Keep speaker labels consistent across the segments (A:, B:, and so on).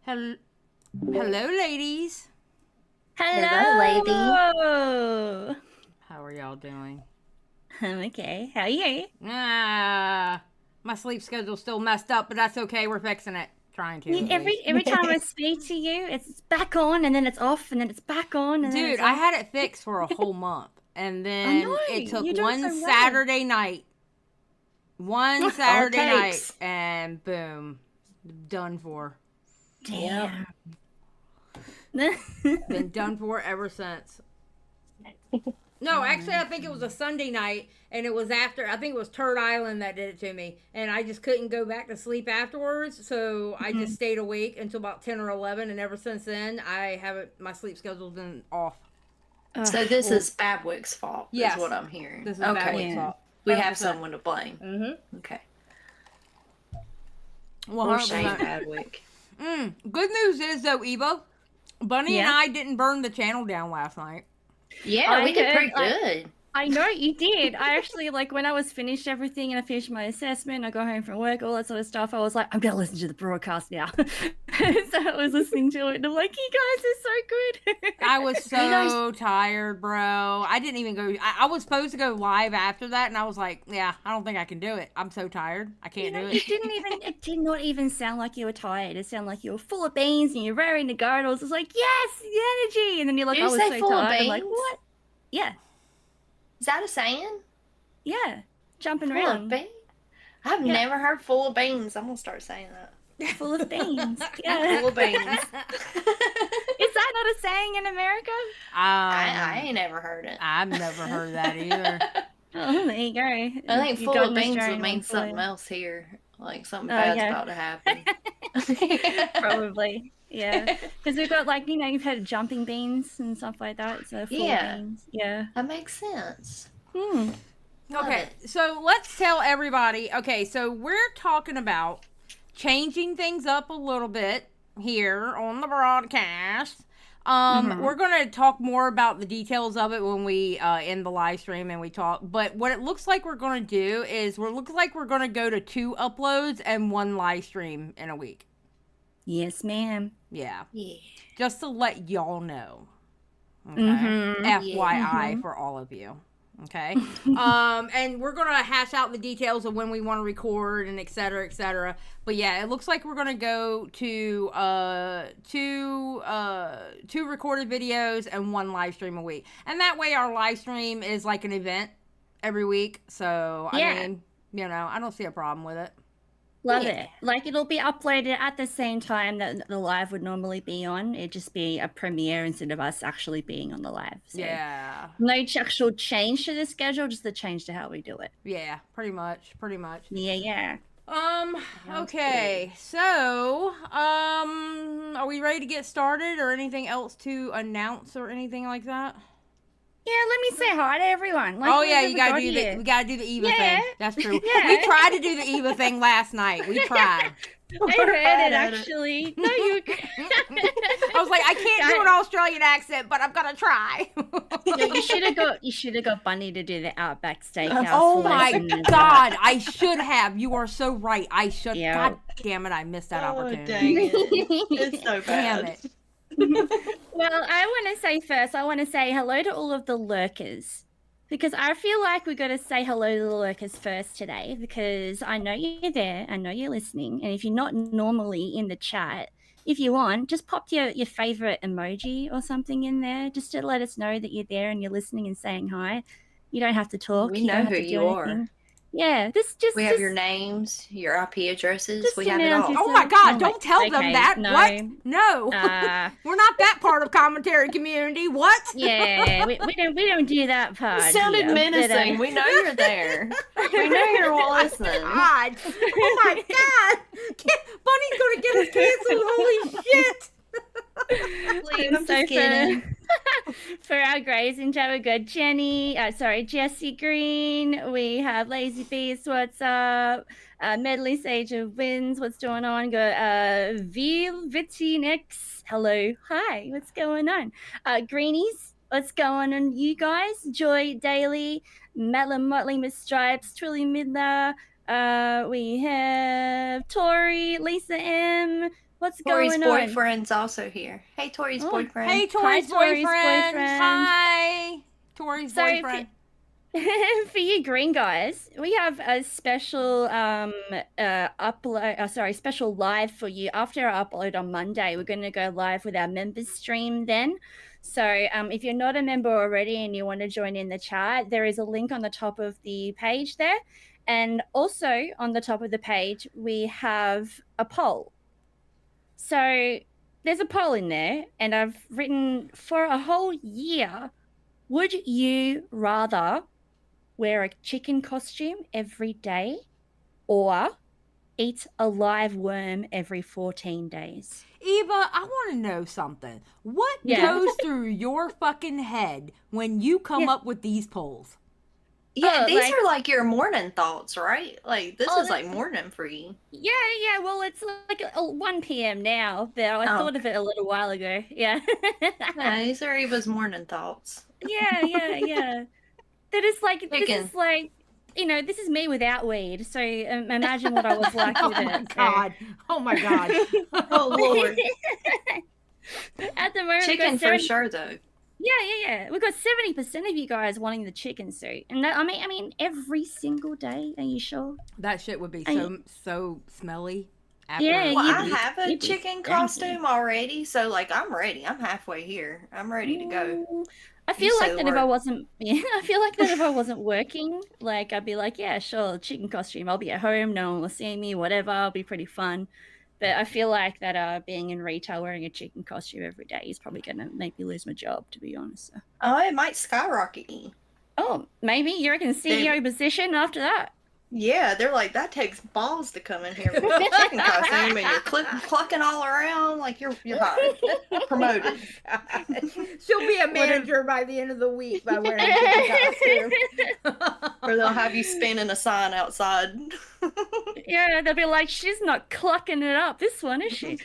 A: Hello, ladies.
B: Hello, lady.
A: How are y'all doing?
B: I'm okay. How are you?
A: My sleep schedule's still messed up, but that's okay. We're fixing it. Trying to.
B: Every time I speak to you, it's back on, and then it's off, and then it's back on. And
A: Dude, I had it fixed for a whole month, and then it took one Saturday night. One Saturday night, and boom, done for.
B: Damn.
A: Been done for ever since. No, actually, I think it was a Sunday night, and it was after, I think it was Turd Island that did it to me, and I just couldn't go back to sleep afterwards, so I just stayed awake until about 10 or 11, and ever since then, my sleep schedule's been off.
C: So this is Badwick's fault, is what I'm hearing.
A: This is Badwick's fault.
C: We have someone to blame.
A: Mm-hmm.
C: Okay.
A: Well,
C: Or Shane Badwick.
A: Good news is, though, Eva, Bunny and I didn't burn the channel down last night.
C: Yeah, we did pretty good.
B: I know you did. I actually, like, when I was finished everything and I finished my assessment, I got home from work, all that sort of stuff, I was like, I'm going to listen to the broadcast now. So I was listening to it and I'm like, you guys are so good.
A: I was so tired, bro. I didn't even go. I was supposed to go live after that and I was like, yeah, I don't think I can do it. I'm so tired. I can't do it.
B: It did not even sound like you were tired. It sounded like you were full of beans and you're raring to go. And I was just like, yes, the energy. And then you're like, I was so tired. I'm like, what? Yeah.
C: Is that a saying?
B: Yeah, jumping
C: full
B: around.
C: Of beans? I've never heard full of beans. I'm gonna start saying that.
B: Full of beans. Yeah.
C: Full of beans.
B: Is that not a saying in America?
C: I ain't never heard it.
A: I've never heard that either.
B: Oh, there you go.
C: I think full of beans would mean something else here. Like something bad's about to happen.
B: Probably. Yeah, because we've got, like, you know, you've had jumping beans and stuff like that. So full of beans. Yeah,
C: that makes sense.
A: Okay, so let's tell everybody. Okay, so we're talking about changing things up a little bit here on the broadcast. We're going to talk more about the details of it when we end the live stream and we talk. But what it looks like we're going to do is we're going to go to 2 uploads and 1 live stream in a week.
B: Yes, ma'am.
A: Yeah. Just to let y'all know. Okay. FYI for all of you. Okay. And we're going to hash out the details of when we want to record and et cetera, et cetera. But yeah, it looks like we're going to go to 2 recorded videos and 1 live stream a week. And that way our live stream is like an event every week. So, I mean, you know, I don't see a problem with it.
B: Love it. Like, it'll be uploaded at the same time that the live would normally be on. It'd just be a premiere instead of us actually being on the live. So no actual change to the schedule, just the change to how we do it.
A: Yeah, pretty much.
B: Yeah.
A: Okay. So, are we ready to get started or anything else to announce or anything like that?
B: Yeah, let me say hi to everyone. Like,
A: we gotta do the Eva thing. That's true. We tried to do the Eva thing last night. We tried.
B: I heard it actually. No, you.
A: I was like, I can't do an Australian accent, but I'm gonna try.
B: You should have got Bunny to do the Outback Steakhouse.
A: Oh my God, I should have. You are so right. I should. Yeah. God damn it, I missed that opportunity.
C: Dang it. It's so bad.
A: Damn it.
B: Well, I want to say hello to all of the lurkers, because I feel like we got to say hello to the lurkers first today, because I know you're there, I know you're listening, and if you're not normally in the chat, if you want, just pop your favorite emoji or something in there just to let us know that you're there and you're listening and saying hi. You don't have to talk.
C: We know who you are.
B: Yeah,
C: we have your names, your IP addresses. We have it all.
A: Oh my God! Don't tell them that. No. What? No, we're not that part of commentary community. What?
B: Yeah, we don't do that part.
C: You sounded menacing. We know you're there. We know you're listening.
A: God! Oh my God! Bunny's gonna get us canceled. Holy shit!
C: Please, I'm just kidding.
B: For our Grays in chat, we got Jessie Green. We have Lazy Beast, what's up? Medley Sage of Winds, what's going on? Got Vilvitinix, hello, hi, what's going on? Greenies, what's going on, you guys? Joy Daily, Madeline Motley, Miss Stripes, Trilly Midler. We have Tori, Lisa M. What's
C: Tori's
B: going on?
C: Tori's boyfriend's also here. Hey, Tori's boyfriend.
A: Hey, Tori's boyfriend. Hi, Tori's boyfriend.
B: For you green guys, we have a special special live for you after our upload on Monday. We're going to go live with our members stream then. So if you're not a member already and you want to join in the chat, there is a link on the top of the page there. And also on the top of the page, we have a poll. So there's a poll in there, and I've written, for a whole year, would you rather wear a chicken costume every day or eat a live worm every 14 days?
A: Eva, I want to know something. What goes through your fucking head when you come up with these polls?
C: Yeah,
B: Oh,
C: these
B: like,
C: are like your morning thoughts, right? Like this
B: oh,
C: is like morning for you.
B: yeah. Well, it's like 1 p.m. now, but I
C: Oh,
B: thought of it a little while ago. Yeah.
C: yeah, these are Eva's morning thoughts.
B: Yeah. That is like, this
C: Chicken.
B: is like, this is me without weed. So imagine what I was like
A: Oh
B: with
A: my
B: it.
A: god. Oh my god.
C: Oh Lord.
B: At the moment, we've
C: Chicken
B: got
C: for
B: 70.
C: sure though.
B: Yeah. We've got 70% of you guys wanting the chicken suit, and that, I mean, every single day. Are you sure?
A: That shit would be
B: Are you-
A: so smelly after
B: Yeah,
C: Well, I
B: you'd
C: have a
B: you'd be
C: chicken
B: stanky.
C: costume already, so like I'm ready. I'm halfway here. I'm ready to go.
B: I
C: You
B: feel
C: say
B: like
C: the
B: that if I
C: word.
B: wasn't, I feel like that if I wasn't working, like I'd be like, yeah, sure, chicken costume. I'll be at home, no one will see me, whatever. It'll be pretty fun. But I feel like that being in retail wearing a chicken costume every day is probably gonna make me lose my job, to be honest. So.
C: Oh, it might skyrocket you.
B: Oh, maybe you reckon CEO position after that?
C: Yeah, they're like, that takes balls to come in here with a chicken costume and you're clucking all around like you're hired. Promoted.
A: She'll be a manager by the end of the week by wearing a chicken costume.
C: Or they'll have you spinning a sign outside.
B: Yeah, they'll be like, she's not clucking it up, this one, is she?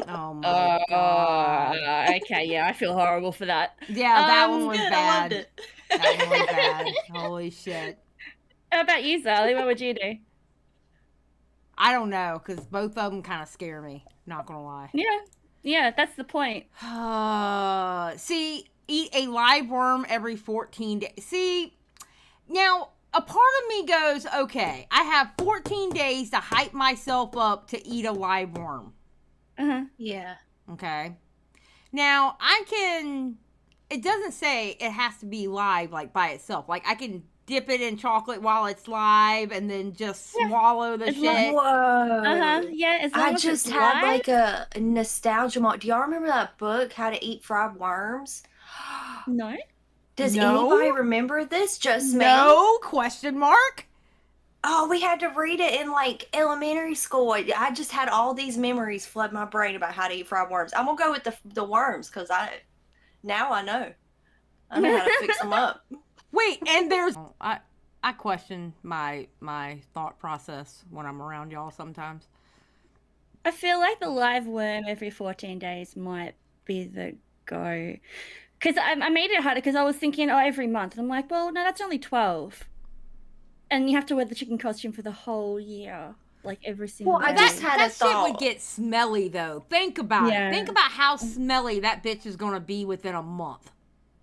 A: Oh my god.
B: Okay, yeah, I feel horrible for that.
A: Yeah, that one was
C: Good,
A: bad.
C: I loved it.
A: That one was bad. Holy shit.
B: How about you, Xylie? What would you do?
A: I don't know, because both of them kind of scare me. Not gonna lie.
B: Yeah, that's the point.
A: See, eat a live worm every 14 days. See, now a part of me goes, okay, I have 14 days to hype myself up to eat a live worm.
C: Yeah.
A: Okay. Now it doesn't say it has to be live like by itself. Like I can dip it in chocolate while it's live and then just swallow the shit.
C: Whoa.
B: Yeah, as long
C: I
B: as
C: just
B: it's
C: had
B: live.
C: like a nostalgia moment. Do y'all remember that book, How to Eat Fried Worms?
B: No.
C: Does
A: No.
C: anybody remember this? Just me?
A: No? Question mark?
C: Oh, we had to read it in like elementary school. I just had all these memories flood my brain about how to eat fried worms. I'm gonna go with the worms because now I know. I know how to fix them up.
A: Wait, and there's I question my thought process when I'm around y'all sometimes.
B: I feel like the live worm every 14 days might be the go. Because I made it harder because I was thinking, every month. And I'm like, well, no, that's only 12. And you have to wear the chicken costume for the whole year. Like every single day.
C: I just had a
A: That shit
C: thought.
A: would get smelly though. Think about
B: Yeah.
A: it. Think about how smelly that bitch is gonna be within a month.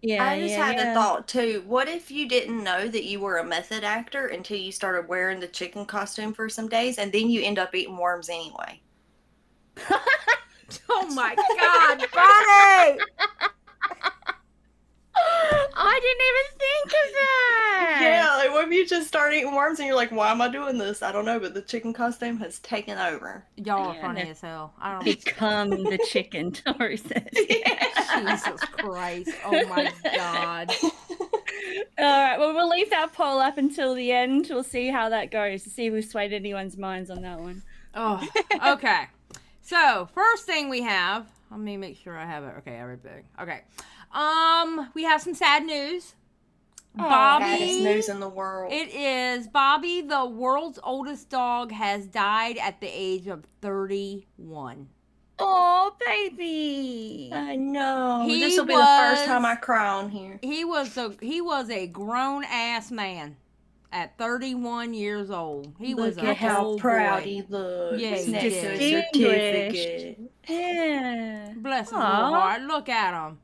B: Yeah,
C: I just had a thought too. What if you didn't know that you were a method actor until you started wearing the chicken costume for some days and then you end up eating worms anyway?
A: Oh my god, Bonnie!
B: I didn't even think of that.
C: Yeah, like what if you just start eating worms and you're like, why am I doing this? I don't know, but the chicken costume has taken over.
A: Y'all are
B: Yeah,
A: funny
B: no.
A: as hell. I don't
B: Become the chicken, Tori says.
A: Jesus Christ. Oh my god.
B: All right, well, we'll leave that poll up until the end. We'll see how that goes, to see if we've swayed anyone's minds on that one.
A: Oh, okay. So, first thing we have, let me make sure I have it. Okay, everything. Okay. We have some sad news.
C: Saddest news in the world.
A: It is Bobi, the world's oldest dog, has died at the age of 31.
B: Oh, baby.
C: I know.
A: He
C: This will be the first time I cry on here.
A: He was a grown ass man at 31 years old. He was
C: Look
A: a
C: at how
A: whole
C: proud
A: boy.
C: he looks.
A: Yeah, he
C: next to
A: did.
C: his certificate.
B: Yeah.
A: Bless his little
B: Aw.
A: heart. Look at him.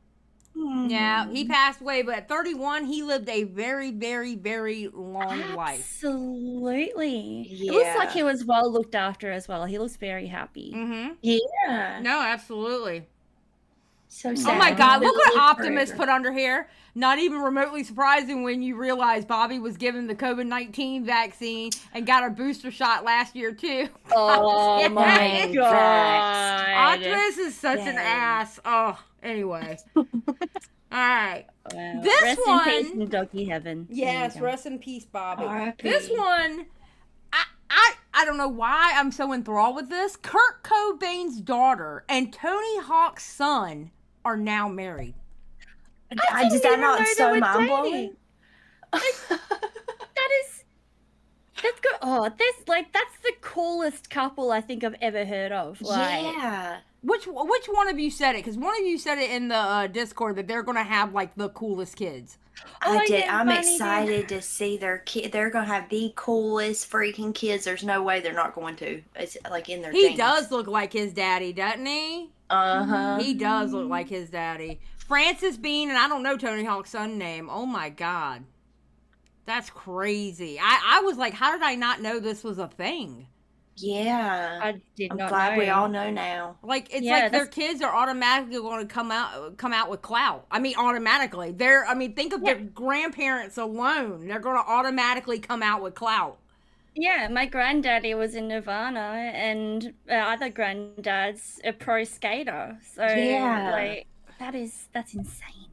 A: Yeah,
C: Mm.
A: he passed away, but at 31, he lived a very, very, very long life.
B: Absolutely. It looks like
C: Yeah.
B: he was well looked after as well. He looks very happy.
A: Mm-hmm.
C: Yeah.
A: No, absolutely.
C: So
A: Oh
C: sad.
A: my God, look what
C: Live
A: Optimus
C: forever.
A: put under here. Not even remotely surprising when you realize Bobi was given the COVID-19 vaccine and got a booster shot last year too.
B: Oh
A: Yeah.
B: my
C: Dang,
B: god.
A: Optimus is such an
C: Dang.
A: ass. Oh, anyway. All right.
B: Wow.
A: This
B: Rest
A: one-
B: in peace in doggy heaven. There
A: Yes,
B: you go.
A: rest in peace, Bobi.
C: R.I.P.
A: This one, I don't know why I'm so enthralled with this. Kurt Cobain's daughter and Tony Hawk's son are now married.
C: I just
B: didn't
C: I'm not
B: even know
C: so
B: they were
C: mind blowing.
B: dating. That's good. Oh, that's the coolest couple I think I've ever heard of. Like,
C: yeah.
A: Which one of you said it? Because one of you said it in the Discord that they're gonna have like the coolest kids.
C: I did.
B: yeah,
C: I'm
B: Bunny
C: excited to see their kid. They're gonna have the coolest freaking kids. There's no way they're not going to. It's like in their.
A: He does look like his daddy, doesn't he? He does look like his daddy. Francis Bean, and I don't know Tony Hawk's son name. Oh my god, that's crazy. I was like, how did I not know this was a thing?
C: Yeah.
B: I did
C: I'm
B: not
C: glad
B: know.
C: we all know now.
A: Like it's
B: Yeah,
A: like their kids are automatically going to come out with clout. I mean, automatically. Think of their grandparents alone. They're going to automatically come out with clout.
B: Yeah, my granddaddy was in Nirvana, and other granddad's a pro skater. So like that's insane.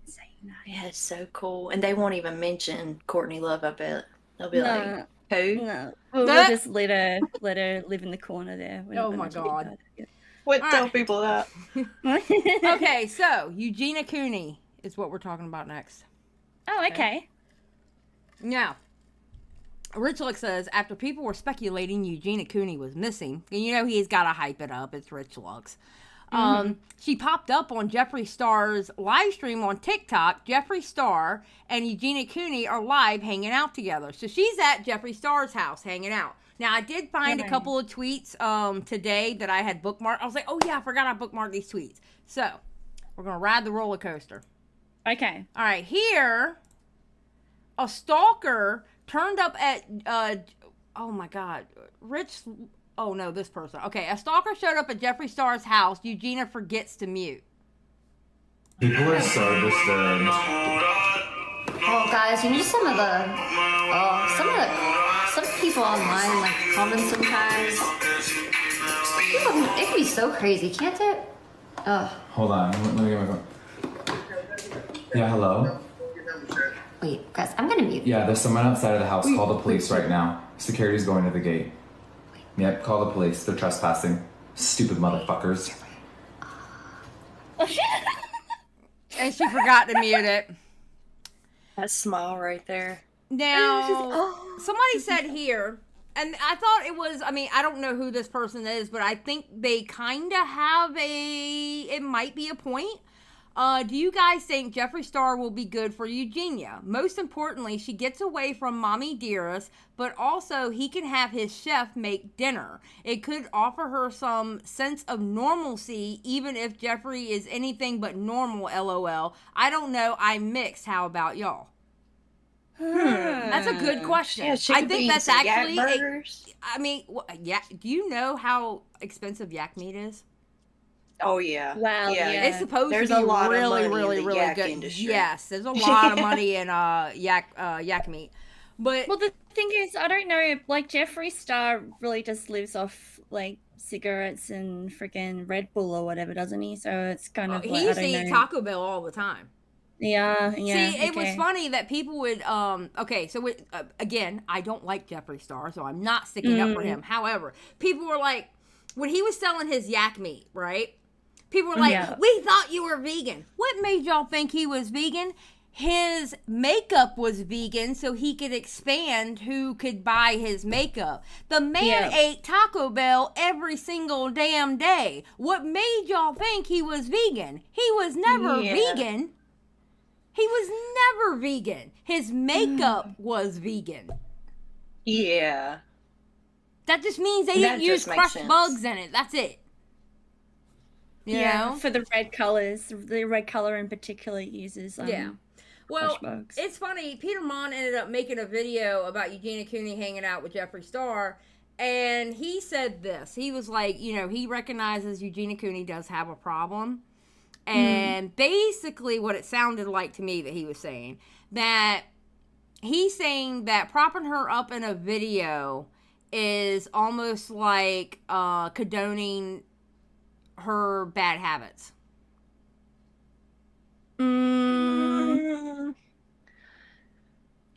C: Yeah, it's so cool. And they won't even mention Courtney Love, I bet. They'll be like, who?
B: No, we'll just let her live in the corner there.
A: Oh my god!
C: What tell people that?
A: Okay, so Eugenia Cooney is what we're talking about next.
B: Oh, okay.
A: Now, Rich Lux says after people were speculating Eugenia Cooney was missing, and you know he's got to hype it up. It's Rich Lux. She popped up on Jeffree Star's live stream on TikTok. Jeffree Star and Eugenia Cooney are live hanging out together. So she's at Jeffree Star's house hanging out. Now, I did find a couple of tweets today that I had bookmarked. I was like, oh, yeah, I forgot I bookmarked these tweets. So we're going to ride the roller coaster.
B: Okay.
A: All right. Here, a stalker turned up at, oh, my God, Oh, no, this person. Okay, a stalker showed up at Jeffree Star's house. Eugenia forgets to mute.
D: People are so disturbed.
E: Oh, guys, you need some people online like comment sometimes. It can be so crazy, can't it? Ugh.
D: Hold on, let me get my phone. Yeah, hello?
E: Wait, guys, I'm gonna mute.
D: Yeah, there's someone outside of the house. Call the police right now. Security's going to the gate. Yep, call the police. They're trespassing. Stupid motherfuckers.
A: And she forgot to mute it.
C: That smile right there.
A: Now, somebody said here, and I thought it was, I don't know who this person is, but I think they kind of have it might be a point. Do you guys think Jeffree Star will be good for Eugenia? Most importantly, she gets away from Mommy Dearest, but also he can have his chef make dinner. It could offer her some sense of normalcy, even if Jeffree is anything but normal, LOL. I don't know, I'm mixed. How about y'all? That's a good question.
C: Yeah,
A: I think that's actually,
C: yak
A: do you know how expensive yak meat is?
C: Oh yeah.
B: Wow. Yeah.
A: It's supposed
C: There's
A: to be
C: a lot
A: really,
C: of money
A: really,
C: in the
A: really
C: yak
A: good.
C: industry.
A: Yes, there's a lot of money in yak meat. But
B: Well, the thing is, I don't know. Like Jeffree Star really just lives off like cigarettes and freaking Red Bull or whatever, doesn't he? So it's kind of
A: he
B: like,
A: used
B: I
A: to
B: don't
A: eat
B: know.
A: Taco Bell all the time.
B: Yeah.
A: See, it was funny that people would again, I don't like Jeffree Star, so I'm not sticking up for him. However, people were like, when he was selling his yak meat, right? People were like, we thought you were vegan. What made y'all think he was vegan? His makeup was vegan, so he could expand who could buy his makeup. The man ate Taco Bell every single damn day. What made y'all think he was vegan? He was never vegan. He was never vegan. His makeup was vegan.
C: Yeah.
A: That just means they didn't use crushed bugs in it. That's it. You know?
B: For the red colors. The red color in particular uses
A: Well,
B: bugs.
A: it's funny. Peter Mon ended up making a video about Eugenia Cooney hanging out with Jeffree Star, and he said this. He was like, he recognizes Eugenia Cooney does have a problem, and basically what it sounded like to me that he was saying, that he's saying that propping her up in a video is almost like condoning her bad habits.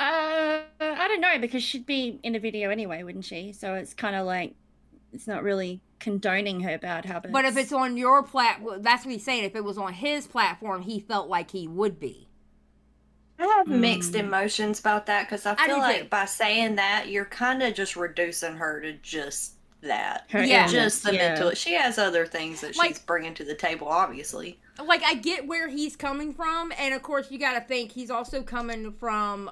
B: I don't know, because she'd be in a video anyway, wouldn't she? So it's kind of like, it's not really condoning her bad habits.
A: But if it's on your platform, that's what he's saying. If it was on his platform, he felt like he would be.
C: have mixed emotions about that because I feel
A: do
C: like
A: too.
C: by saying that, you're kind of just reducing her to just that.
B: Her
A: Yeah.
B: illness,
C: Just the mental. She has other things that
A: Like-
C: she's bringing to the table, obviously.
A: Like, I get where he's coming from, and of course you got to think he's also coming from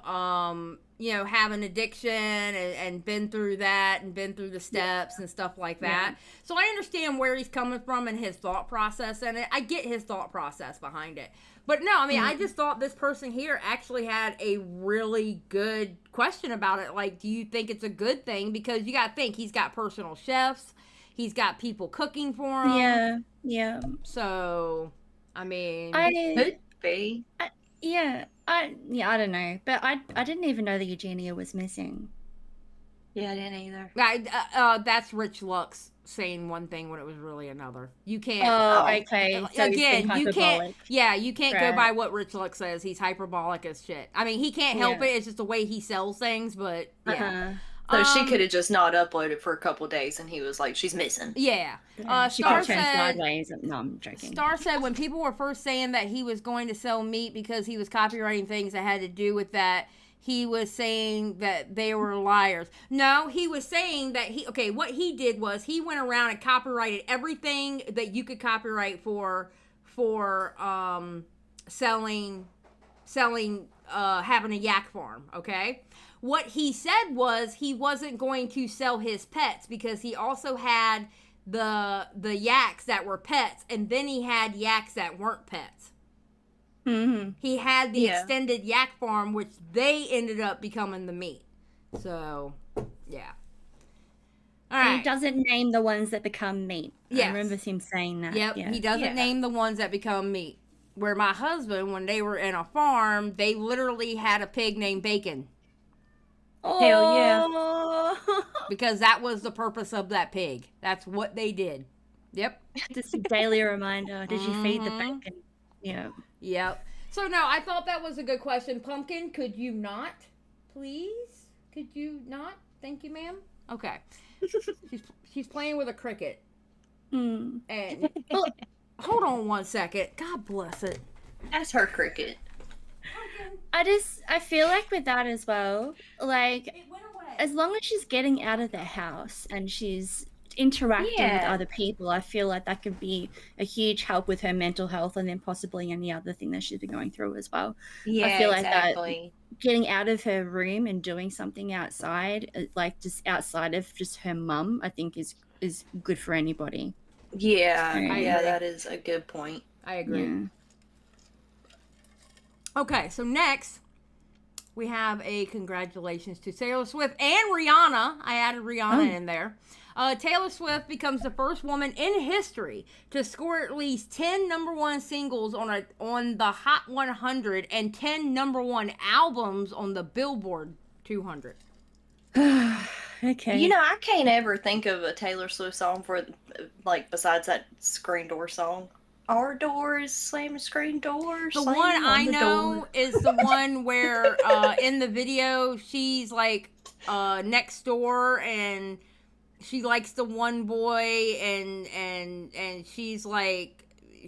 A: you know, having addiction and been through that and been through the steps and stuff like that. So I understand where he's coming from and his thought process, and I get his thought process behind it. But no, I mean, I just thought this person here actually had a really good question about it. Like, do you think it's a good thing? Because you got to think, he's got personal chefs. He's got people cooking for him.
B: Yeah.
A: So, I mean...
C: Could be.
B: I don't know, but I didn't even know that Eugenia was missing.
C: Yeah, I didn't either.
A: That's Rich Lux saying one thing when it was really another. You can't...
B: Oh, okay. So
A: Again, you can't... Yeah, you can't go
B: Right.
A: by what Rich Lux says. He's hyperbolic as shit. I mean, he can't help it. It's just the way he sells things, but yeah.
C: So she could have just not uploaded for a couple days, and he was like, "She's missing."
A: Yeah.
B: She
A: Star
B: could turn
A: said...
B: sideways. No, I'm joking.
A: Star said when people were first saying that he was going to sell meat because he was copywriting things that had to do with that, he was saying that they were liars. No, he was saying that what he did was he went around and copyrighted everything that you could copyright for selling having a yak farm, okay? What he said was he wasn't going to sell his pets because he also had the yaks that were pets, and then he had yaks that weren't pets.
B: Mm-hmm.
A: He had the extended yak farm, which they ended up becoming the meat. So, yeah. All right.
B: He doesn't name the ones that become meat.
A: Yes.
B: I remember him saying that.
A: Yep,
B: Yeah.
A: he doesn't name the ones that become meat. Where my husband, when they were in a farm, they literally had a pig named Bacon.
C: Hell yeah.
B: Oh.
A: Because that was the purpose of that pig. That's what they did. Yep.
B: Just a daily reminder. Did you feed the
A: Mhm.
B: bacon? Yeah.
A: Yep. So, no, I thought that was a good question. Pumpkin, could you not, please? Could you not? Thank you, ma'am. Okay. She's playing with a cricket.
B: Mm.
A: And hold on one second. God bless it.
C: That's her cricket.
B: I feel like with that as well, like,
A: It went away.
B: as long as she's getting out of the house and she's interacting with
C: Yeah.
B: other people, I feel like that could be a huge help with her mental health and then possibly any other thing that she's been going through as well.
C: Yeah,
B: feel like that-
C: exactly.
B: Getting out of her room and doing something outside, like just outside of just her mum, I think is good for anybody.
C: Yeah,
B: I
C: yeah,
A: agree.
C: that is a good point.
A: I agree.
B: Yeah.
A: Okay, so next we have a congratulations to Taylor Swift and Rihanna. I added Rihanna in there. Taylor Swift becomes the first woman in history to score at least 10 number one singles on the Hot 100 and 10 number one albums on the Billboard 200.
B: Okay.
C: You know, I can't ever think of a Taylor Swift song for, like, besides that screen door song. Our doors, slam the screen doors.
A: The
C: slam
A: one
C: on
A: I
C: the
A: know
C: door.
A: is the one where in the video she's like next door and she likes the one boy and she's like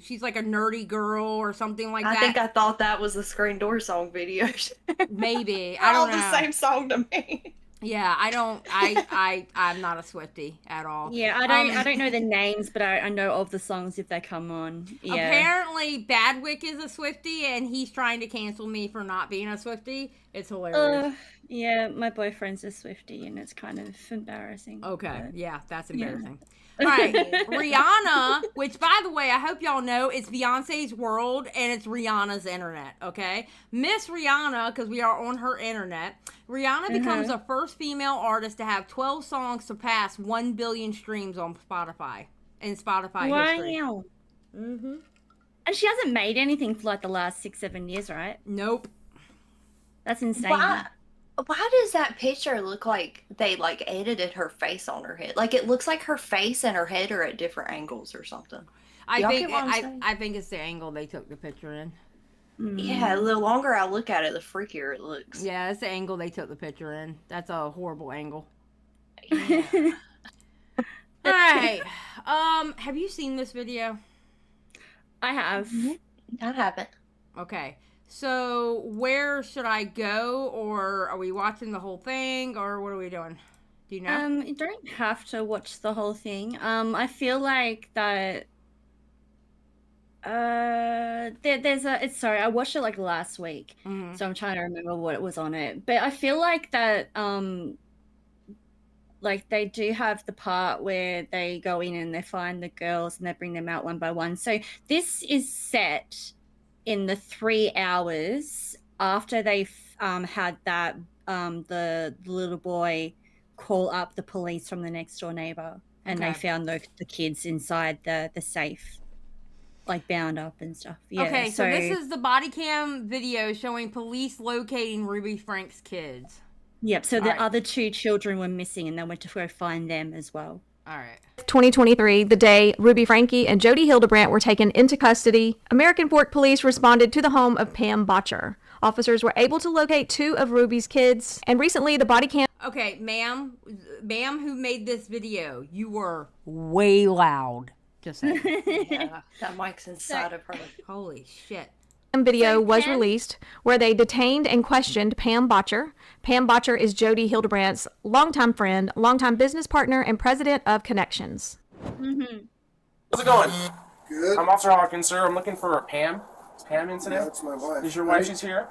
A: a nerdy girl or something like
C: I
A: that.
C: think I thought that was the screen door song video.
A: Maybe.
C: They're
A: I
C: all
A: don't know.
C: the same song to me.
A: Yeah, I'm not a Swiftie at all.
B: Yeah, I don't know the names, but I know of the songs if they come on. Yeah.
A: Apparently Badwick is a Swiftie and he's trying to cancel me for not being a Swiftie. It's hilarious.
B: Yeah, my boyfriend's a Swiftie and it's kind of embarrassing.
A: Okay,
B: but-
A: yeah, that's embarrassing. All right, Rihanna, which by the way, I hope y'all know, it's Beyonce's world and it's Rihanna's internet, okay? Miss Rihanna, because we are on her internet, Rihanna becomes the first female artist to have 12 songs surpass 1 billion streams on Spotify, in Spotify history.
B: Wow.
A: Mm-hmm.
B: And she hasn't made anything for like the last 6-7 years, right?
A: Nope.
B: That's insane.
C: Why does that picture look like they like edited her face on her head? Like it looks like her face and her head are at different angles or something.
A: I
C: Y'all
A: think
C: get what I'm saying?
A: I think it's the angle they took the picture in.
C: Yeah, the longer I look at it, the freakier it looks.
A: Yeah, it's the angle they took the picture in. That's a horrible angle.
C: Yeah.
A: All right. Have you seen this video?
B: I have.
C: I haven't.
A: Okay. So where should I go, or are we watching the whole thing, or what are we doing? Do you know?
B: You don't have to watch the whole thing. I feel like that. Sorry, I watched it like last week, so I'm trying to remember what it was on it. But I feel like that like they do have the part where they go in and they find the girls and they bring them out one by one. So this is set in the 3 hours after they've had that the little boy call up the police from the next door neighbor, and they found the kids inside the safe, like bound up and stuff. Yeah.
A: Okay, so this is the body cam video showing police locating Ruby Franke's kids.
B: Yep, so the other 2 children were missing, and they went to go find them as well.
A: All right.
F: 2023, the day Ruby Franke and Jody Hildebrandt were taken into custody, American Fork Police responded to the home of Pam Botcher. Officers were able to locate 2 of Ruby's kids, and recently the body cam...
A: Okay, ma'am who made this video, you were way loud. Just saying.
C: Yeah, that mic's inside of her.
A: Holy shit.
F: video was released where they detained and questioned Pam Botcher. Pam Botcher is Jody Hildebrandt's longtime friend, longtime business partner, and president of Connections.
G: How's it going?
H: Good.
G: I'm Officer Hawkins, sir. I'm looking for Pam. Is Pam in today?
H: Yeah, that's my wife.
G: Is your wife? She's here?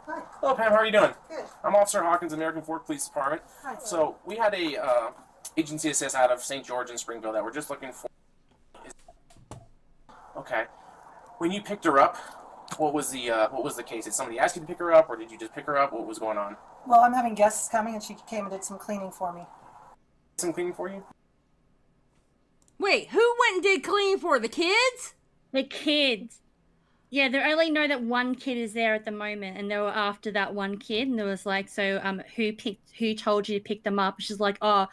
G: Hi. Hello, Pam. How are you doing?
H: Good.
G: I'm Officer Hawkins, American Fork Police Department.
H: Hi.
G: So we had a agency assist out of St. George and Springville that we're just looking for. Okay. When you picked her up, what was the case? Did somebody ask you to pick her up, or did you just pick her up? What was going on?
H: Well, I'm having guests coming, and she came and did some cleaning for me.
G: Some cleaning for you?
A: Wait, who went and did cleaning for the kids?
B: The kids. Yeah, they only know that one kid is there at the moment, and they were after that one kid, and there was like, so who told you to pick them up? She's like, oh,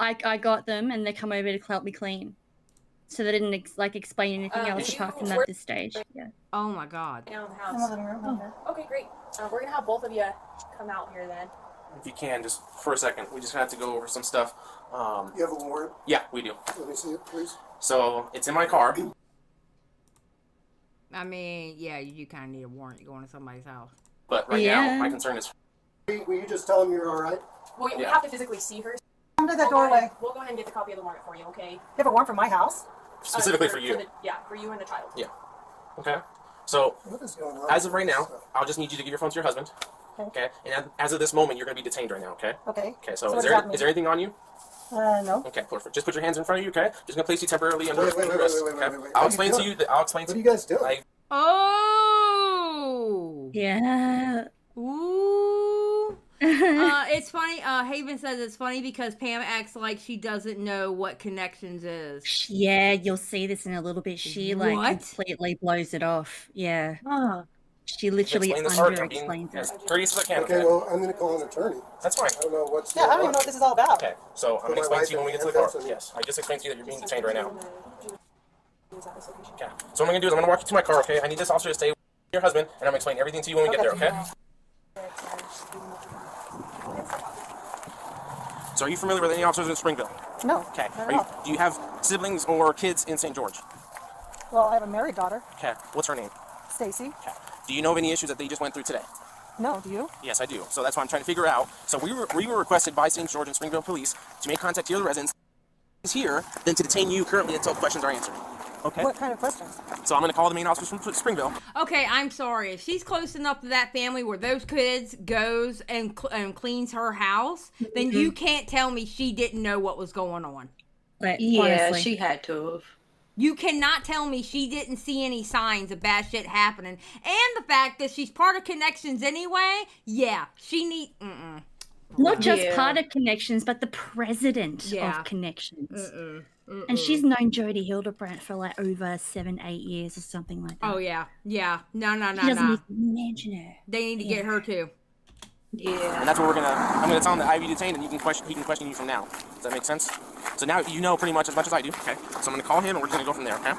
B: I got them, and they come over to help me clean. So they didn't explain anything else apart from that at this stage. Yeah.
A: Oh my God.
H: In the living room. Okay.
I: Okay, great. We're gonna have both of you come out here then.
G: If you can, just for a second. We just have to go over some stuff.
H: You have a warrant?
G: Yeah, we do.
H: Let me see it, please.
G: So it's in my car.
A: I mean, yeah, you do kind of need a warrant. You're going to somebody's house.
G: But right now, my concern is...
H: Will you just tell them you're all right?
I: Well, we have to physically see her.
H: Come to the doorway.
I: We'll go ahead and get the copy of the warrant for you, okay?
H: You have a warrant for my house?
G: Specifically for you.
I: For you and the child.
G: Yeah. Okay. So,
H: What is going on?
G: as of right now, I'll just need you to give your phone to your husband. Okay. And as of this moment, you're going to be detained right now, okay?
H: Okay.
G: Okay, so,
H: what
G: is
H: does that mean?
G: there anything on you?
H: No.
G: Okay, perfect. Just put your hands in front of you, okay? Just going to place you temporarily under
H: Wait,
G: arrest.
H: wait.
G: Okay? I'll explain to you.
H: What are you guys doing?
A: Oh!
B: Yeah.
A: Ooh. It's funny. Haven says it's funny because Pam acts like she doesn't know what Connections is.
B: Yeah, you'll see this in a little bit. She like
A: What?
B: completely blows it off. Yeah.
A: Huh.
B: She literally
G: Explain this hard. I'm
B: under-explains
G: being as
B: it.
G: courteous as I can,
H: Okay, well, I'm going to call an attorney.
G: That's fine.
H: I don't know what's
I: Yeah, I
H: going
I: don't even
H: on.
I: know what this is all about.
G: Okay, so I'm going to
H: my
G: explain
H: wife
G: to you when we get to the
H: and
G: car.
H: handcuffs and-
G: Yes, I just explained to you that you're being detained right now.
I: Is that this location?
G: Okay. So what I'm going to do is I'm going to walk you to my car, okay? I need this officer to stay with your husband, and I'm going to explain everything to you when we get there, okay? So are you familiar with any officers in Springville?
H: No.
G: Okay.
H: not at all.
G: Do you have siblings or kids in St. George?
H: Well, I have a married daughter,
G: Okay. What's her name?
H: Stacy.
G: Okay. Do you know of any issues that they just went through today?
H: No, do you?
G: Yes, I do. So that's what I'm trying to figure out. So we were requested by St. George and Springville Police to make contact to the residents here, then to detain you currently until questions are answered. Okay.
H: What kind of questions?
G: So I'm going to call the main officers from Springville.
A: Okay, I'm sorry. If she's close enough to that family where those kids goes and cleans her house, then you can't tell me she didn't know what was going on.
B: Like,
C: Yeah,
B: honestly.
C: she had to have.
A: You cannot tell me she didn't see any signs of bad shit happening. And the fact that she's part of Connections anyway, yeah, she need...
B: Not just
C: Yeah.
B: part of Connections, but the president
A: Yeah.
B: of Connections. And she's known Jody Hildebrandt for like over 7-8 years or something like that.
A: Oh, yeah. Yeah. No.
B: She doesn't even mention her.
A: They need to get her, too.
C: Yeah.
G: And that's what I'm going to tell him that I have you detained, and he can question you from now. Does that make sense? So now you know pretty much as I do, okay? So I'm going to call him, and we're going to go from there, okay?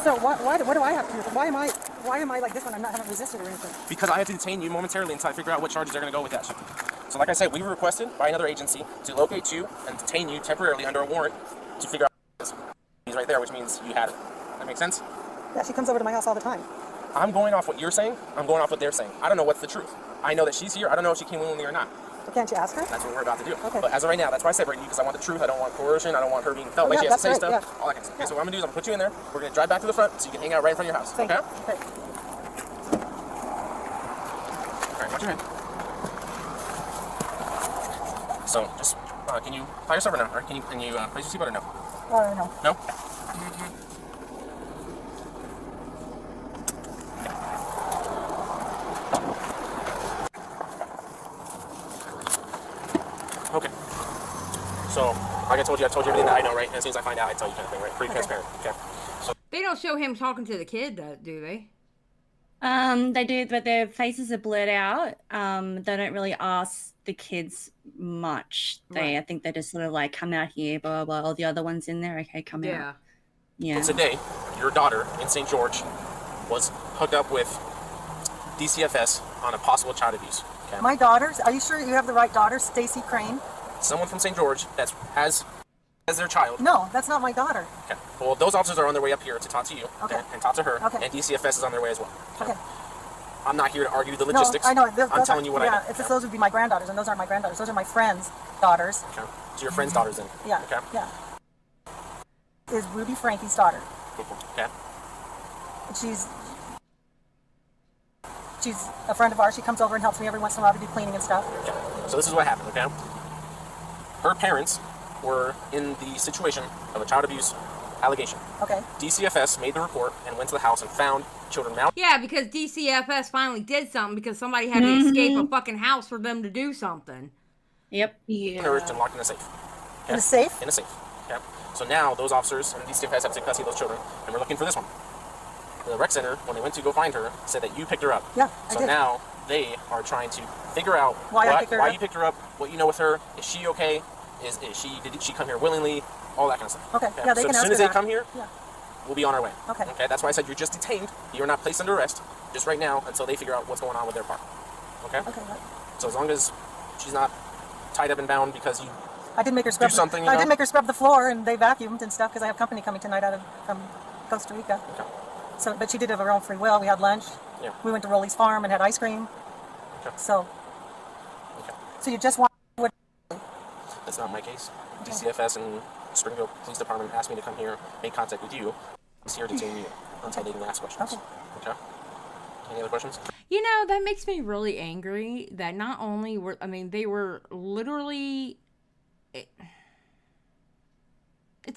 H: So what do I have to do? Why am I like this when I haven't resisted or anything?
G: Because I have to detain you momentarily until I figure out what charges they're going to go with that. So like I said, we were requested by another agency to locate you and detain you temporarily under a warrant to figure out what it is. He's right there, which means you had it. That make sense?
H: Yeah, she comes over to my house all the time.
G: I'm going off what you're saying. I'm going off what they're saying. I don't know what's the truth. I know that she's here. I don't know if she came willingly or not.
H: So can't you ask her?
G: That's what we're about to do.
H: Okay.
G: But as of right now, that's why I separated you, because I want the truth. I don't want coercion. I don't want her being felt like she has to say stuff.
H: Yeah.
G: All that kind of stuff. Okay, so what I'm going to do is I'm going to put you in there. We're going to drive back to the front so you can hang out right in front of your house.
H: Thank
G: okay?
H: you. Okay.
G: All right, watch your hand. So just, can you tie yourself or no? Or can you place your seatbelt or no?
H: No.
G: No? Okay. So, like I told you everything that I know, right? And as soon as I find out, I tell you kind of thing, right? Pretty transparent, okay? So
A: They don't show him talking to the kid, though, do they?
B: They do, but their faces are blurred out. They don't really ask the kids much. I think they just sort of like, come out here, blah, blah, blah. All the other ones in there, okay, come out. Yeah.
G: today, your daughter in St. George was hooked up with DCFS on a possible child abuse. Okay?
H: My daughters, are you sure you have the right daughter, Stacy Crane?
G: Someone from St. George that has their child.
H: No, that's not my daughter.
G: Okay. Well, those officers are on their way up here to talk to you and talk to her.
H: Okay.
G: And DCFS is on their way as well.
H: Okay.
G: I'm not here to argue the logistics.
H: No, I know.
G: I'm telling you what I know.
H: It's just those would be my granddaughters, and those aren't my granddaughters. Those are my friends' daughters.
G: Okay. So your friend's daughter's in.
H: Yeah.
G: Okay.
H: Yeah. Is Ruby Franke's daughter.
G: Okay.
H: She's a friend of ours. She comes over and helps me every once in a while to do cleaning and stuff.
G: Okay. So this is what happened, okay? Her parents were in the situation of a child abuse allegation.
H: Okay.
G: DCFS made the report and went to the house and found children malnourished.
A: Yeah, because DCFS finally did something because somebody had to escape a fucking house for them to do something.
B: Yep.
G: And locked in a safe. Okay?
H: In a safe?
G: In a safe. Okay. So now those officers and DCFS have to take custody of those children, and we're looking for this one. The rec center, when they went to go find her, said that you picked her up.
H: Yeah,
G: So
H: I did.
G: now they are trying to figure out
H: Why I picked her up?
G: you picked her up, what you know with her, is she okay? Did she come here willingly? All that kind of stuff.
H: Okay. Yeah, they
G: so
H: can
G: as soon
H: ask
G: as
H: her
G: they
H: that.
G: come here,
H: Yeah.
G: we'll be on our way.
H: Okay.
G: Okay. That's why I said you're just detained. You're not placed under arrest just right now until they figure out what's going on with their part. Okay.
H: Okay. Right.
G: So as long as she's not tied up and bound because you
H: I did make her scrub.
G: do something.
H: I did make her scrub the floor, and they vacuumed and stuff because I have company coming tonight from Costa Rica.
G: Okay.
H: So, but she did it of her own free will. We had lunch.
G: Yeah.
H: We went to Rolly's farm and had ice cream.
G: Okay.
H: So.
G: Okay.
H: So you just want what?
G: That's not my case. DCFS and Springfield Police Department asked me to come here, make contact with you. I'm here to detain you until they can ask questions. Okay. Any other questions?
A: You know, that makes me really angry that not only were, they were literally, it's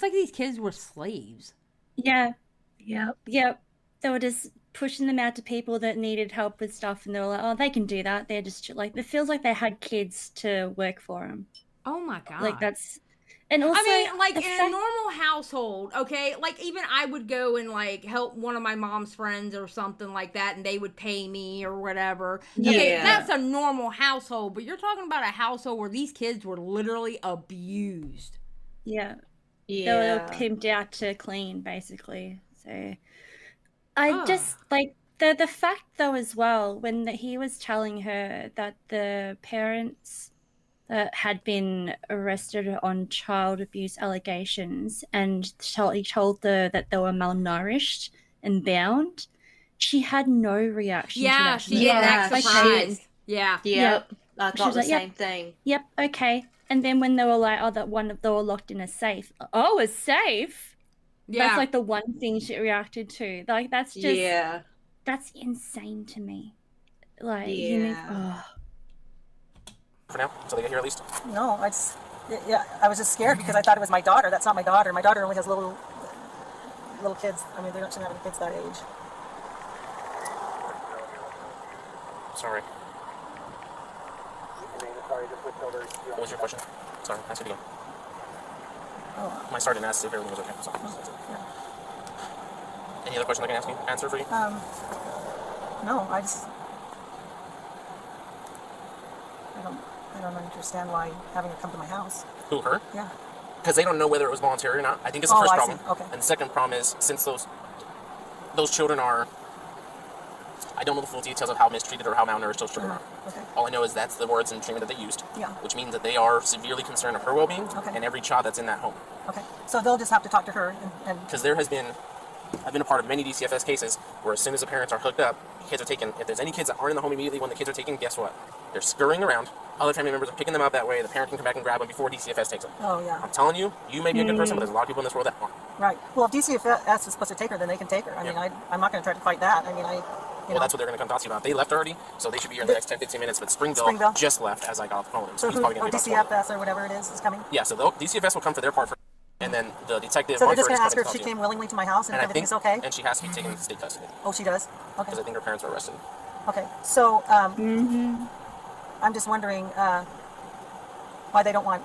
A: like these kids were slaves.
B: Yeah. Yep. They were just pushing them out to people that needed help with stuff, and they were like, oh, they can do that. They're just like, it feels like they had kids to work for them.
A: Oh my God.
B: Like that's, and also,
A: in a normal household, okay, like even I would go and like help one of my mom's friends or something like that, and they would pay me or whatever. Okay, that's a normal household, but you're talking about a household where these kids were literally abused.
B: Yeah. They were pimped out to clean, basically. So I just like the fact though as well when he was telling her that the parents that had been arrested on child abuse allegations and he told her that they were malnourished and bound, she had no reaction to that.
A: She didn't act surprised.
C: Yep. I thought the
B: like,
C: same thing.
B: Yep, okay. And then when they were like, oh, they were locked in a safe. Oh, a safe?
A: Yeah.
B: That's like the one thing she reacted to. Like, that's just, that's insane to me. Like, you know,
G: For now, until they get here at least.
H: No, I was just scared because I thought it was my daughter. That's not my daughter. My daughter only has little kids. I mean, they don't have any kids that age.
G: Sorry. What was your question? Sorry, ask it again.
H: Oh.
G: My sergeant asked if everything was okay. Sorry. Any other question I can answer for you?
H: No, I don't understand why having her come to my house.
G: Who, her?
H: Yeah.
G: Because they don't know whether it was voluntary or not. I think it's the first problem.
H: Okay.
G: And the second problem is, since those children are, I don't know the full details of how mistreated or how malnourished those children are.
H: Okay.
G: All I know is that's the words and treatment that they used.
H: Yeah.
G: Which means that they are severely concerned of her well-being and every child that's in that home.
H: Okay. So they'll just have to talk to her and
G: because there has been I've been a part of many DCFS cases where as soon as the parents are hooked up, kids are taken. If there's any kids that aren't in the home immediately when the kids are taken, guess what? They're scurrying around. Other family members are picking them up that way. The parent can come back and grab them before DCFS takes them.
H: Oh, yeah.
G: I'm telling you, you may be a good person, but there's a lot of people in this world that aren't.
H: Right. Well, if DCFS is supposed to take her, then they can take her. I mean, I'm not going to try to fight that. I mean,
G: Well, that's what they're going to come talk to you about. They left already, so they should be here in the next 10-15 minutes, but Springville just left as I got off the phone.
H: So
G: he's probably going to be about 20.
H: DCFS or whatever it is coming?
G: Yeah, so DCFS will come for their part first, and then the detective...
H: So they're just going to ask her if she came willingly to my house and if
G: I
H: everything's
G: think,
H: okay?
G: And she has to be taken into state custody.
H: Oh, she does? Okay.
G: Because I think her parents were arrested.
H: Okay, so I'm just wondering why they don't want...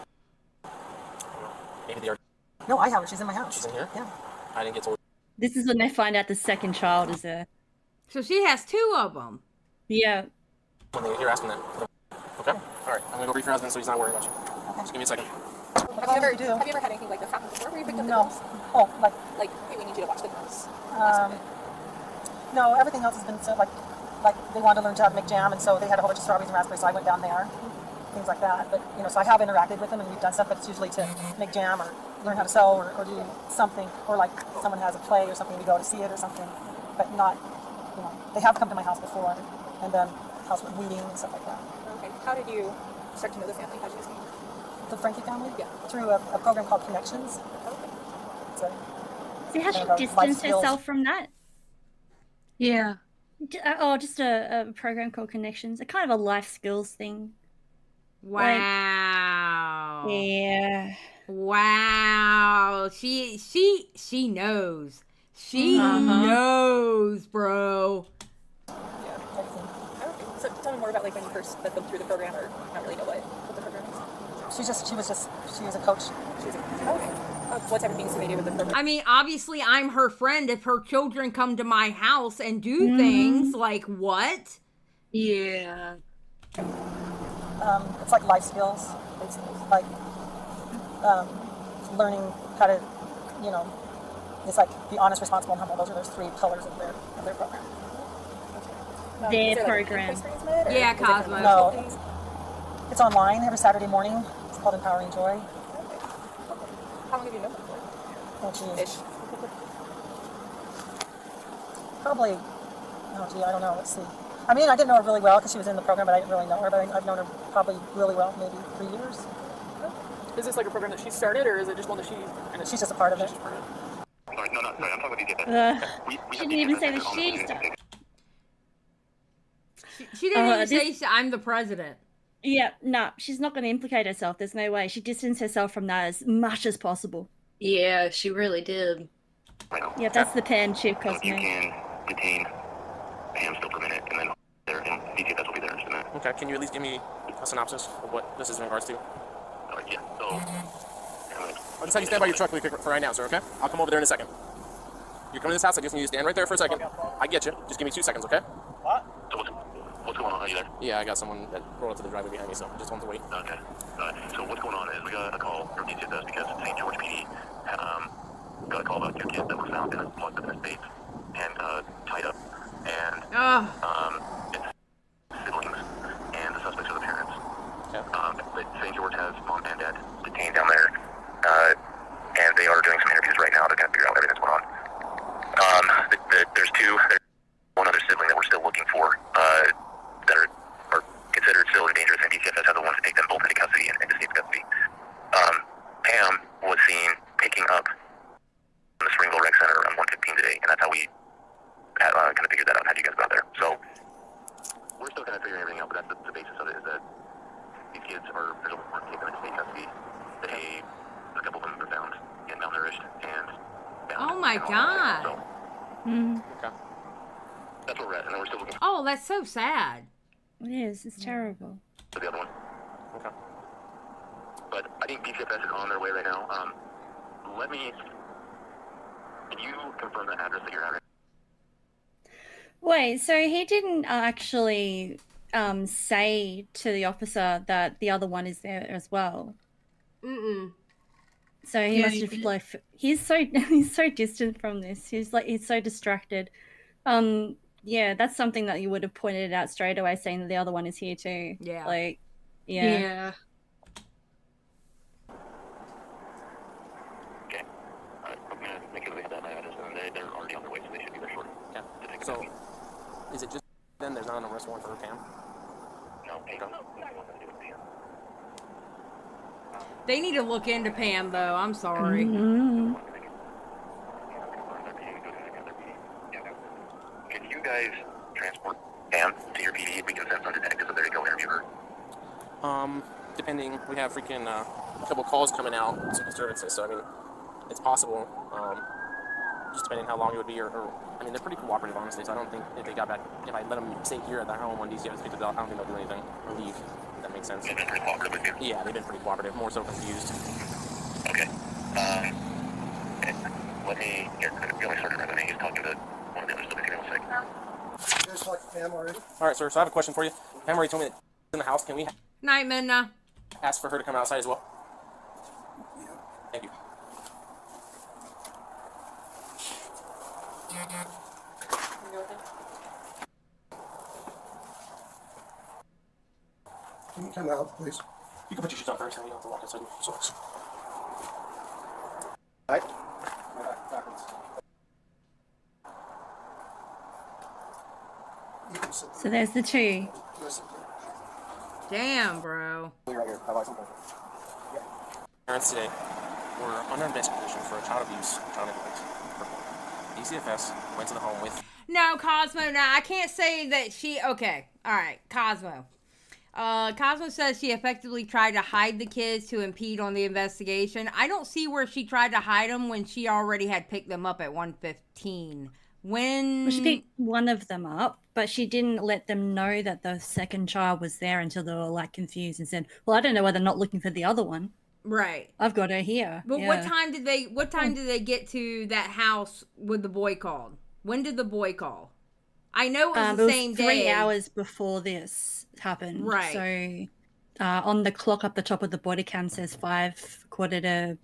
G: Maybe they are...
H: No, I have her. She's in my house.
G: She's in here?
H: Yeah.
G: I didn't get told.
B: This is when they find out the second child is there.
A: So she has 2 of them.
B: Yeah.
G: When you're asking that. Okay? Alright, I'm going to go brief your husband so he's not worried about you.
H: Okay.
G: Just give me a second.
I: Have you ever had anything like this happen before where you picked up the
H: No.
I: girls?
H: Oh, like...
I: Like, hey, we need you to watch the girls.
H: No, everything else has been so, like they wanted to learn how to make jam, and so they had a whole bunch of strawberries and raspberries, so I went down there, things like that. But, you know, so I have interacted with them, and we've done stuff, but it's usually to make jam or learn how to sew or do something, or like someone has a play or something, we go to see it or something, but not, you know, they have come to my house before, and then house with weeding and stuff like that.
I: Okay. How did you start to know the family? How did you guys meet?
H: The Franke family?
I: Yeah.
H: Through a program called Connections.
I: Okay.
H: So,
B: See how she
H: kind of a life
B: distanced
H: skills.
B: herself from that?
E: Yeah.
B: Just a program called Connections. A kind of a life skills thing.
A: Wow.
B: Yeah.
A: Wow. She knows. She knows, bro.
I: Yeah. Okay. So tell me more about like when you first met them through the program, or not really know what the program is.
H: She was a coach.
I: Okay. What type of things do they do with the program?
A: I mean, obviously, I'm her friend. If her children come to my house and do things, like what?
E: Yeah.
H: It's like life skills. It's like learning how to, you know, it's like be honest, responsible, and humble. Those are those 3 pillars of their program.
B: Their
I: Is there, like,
B: program.
I: a place where you met, or
A: Yeah,
I: is it kind of
A: Cosmo.
H: No.
I: things?
H: It's online every Saturday morning. It's called Empowering Joy.
I: How long have you known them for?
H: Oh, geez.
I: Ish.
H: Probably, I don't know. Let's see. I mean, I didn't know her really well because she was in the program, but I didn't really know her. But I've known her probably really well, maybe 3 years.
I: Is this like a program that she started, or is it just one that she?
H: She's just a part of it.
J: Sorry, I'm talking about DCFS.
B: She didn't even say the she stuff.
A: She didn't even say I'm the president.
B: Yeah, no, she's not going to implicate herself. There's no way. She distanced herself from that as much as possible.
E: Yeah, she really did.
B: Yeah, that's the pan chip
J: You
B: Cosmo.
J: can detain Pam still for a minute, and then there, and DCFS will be there in just a minute.
G: Okay, can you at least give me a synopsis of what this is in regards to?
J: Yeah, so...
G: I'll just have you stand by your truck really quick for right now, sir, okay? I'll come over there in a second. You're coming to this house, I just need you to stand right there for a second. I get you. Just give me 2 seconds, okay?
J: What? So what's going on? Are you there?
G: Yeah, I got someone that rolled up to the driveway behind me, so just want to wait.
J: Okay. So what's going on is we got a call from DCFS because St. George PD got a call about 2 kids that were found locked up in a safe and tied up. And it's siblings and the suspects are the parents.
G: Okay.
J: But St. George has mom and dad detained down there, and they are doing some interviews right now to kind of figure out everything that's going on. There's one other sibling that we're still looking for that are considered still dangerous, and DCFS has the ones to take them both into custody and into safe custody. Pam was seen picking up the Springville Rec Center around 1:15 today, and that's how we kind of figured that out and had you guys go out there. So we're still kind of figuring everything out, but that's the basis of it, is that these kids are taken into state custody. A couple of them were found and malnourished and bound.
A: Oh my God.
J: So
G: Okay.
J: that's where we're at, and then we're still looking
A: Oh, that's so sad.
B: It is. It's terrible.
J: for the other one.
G: Okay.
J: But I think DCFS is on their way right now. Can you confirm the address that you're at?
B: Wait, so he didn't actually say to the officer that the other one is there as well. So he must have like he's so distant from this. He's so distracted. Yeah, that's something that you would have pointed out straight away, saying that the other one is here too.
A: Yeah.
B: Like, yeah.
E: Yeah.
J: Okay. Alright, I'm gonna make sure they have that address, and they're already on
G: So, is it just then there's not an arrest warrant for Pam?
J: No, hey,
G: Okay.
A: They need to look into Pam, though. I'm sorry.
B: Mhm.
J: Can you guys transport Pam to your PD? We can send some detectives up there to go interview her.
G: Depending, we have freaking a couple calls coming out to disturbances, so I mean, it's possible. Just depending how long it would be, or I mean, they're pretty cooperative, honestly. So I don't think if they got back, if I let them stay here at their home when DCFS picked it up, I don't think they'll do anything or leave. If that makes sense.
J: They've been pretty cooperative with you.
G: Yeah, they've been pretty cooperative. More so confused.
J: Okay. Let me. Here, the only sergeant I think is talking to one of the others. So give me 1 second.
H: You guys talked to Pam already?
G: All right, sir. So I have a question for you. Pam already told me that in the house. Can we
A: Night, Minna.
G: ask for her to come outside as well? Thank you.
H: Can you come out, please?
G: You can put your shoes on first, and we don't have to walk outside in socks.
H: Right. You can sit
B: So there's the two.
H: listen.
A: Damn, bro.
G: Right here. Have I something? Yeah. Parents today were under investigation for child abuse, child neglect. DCFS went to the home with.
A: No, Cosmo, no, I can't say that she... Okay, all right, Cosmo. Cosmo says she effectively tried to hide the kids to impede on the investigation. I don't see where she tried to hide them when she already had picked them up at 1:15. When...
B: Well, she picked one of them up, but she didn't let them know that the second child was there until they were like confused and said, "Well, I don't know why they're not looking for the other one.
A: Right.
B: I've got her here."
A: But
B: Yeah.
A: what time did they get to that house with the boy called? When did the boy call? I know it was the same
B: 3
A: day.
B: hours before this happened.
A: Right.
B: So on the clock up the top of the body cam says 5:45.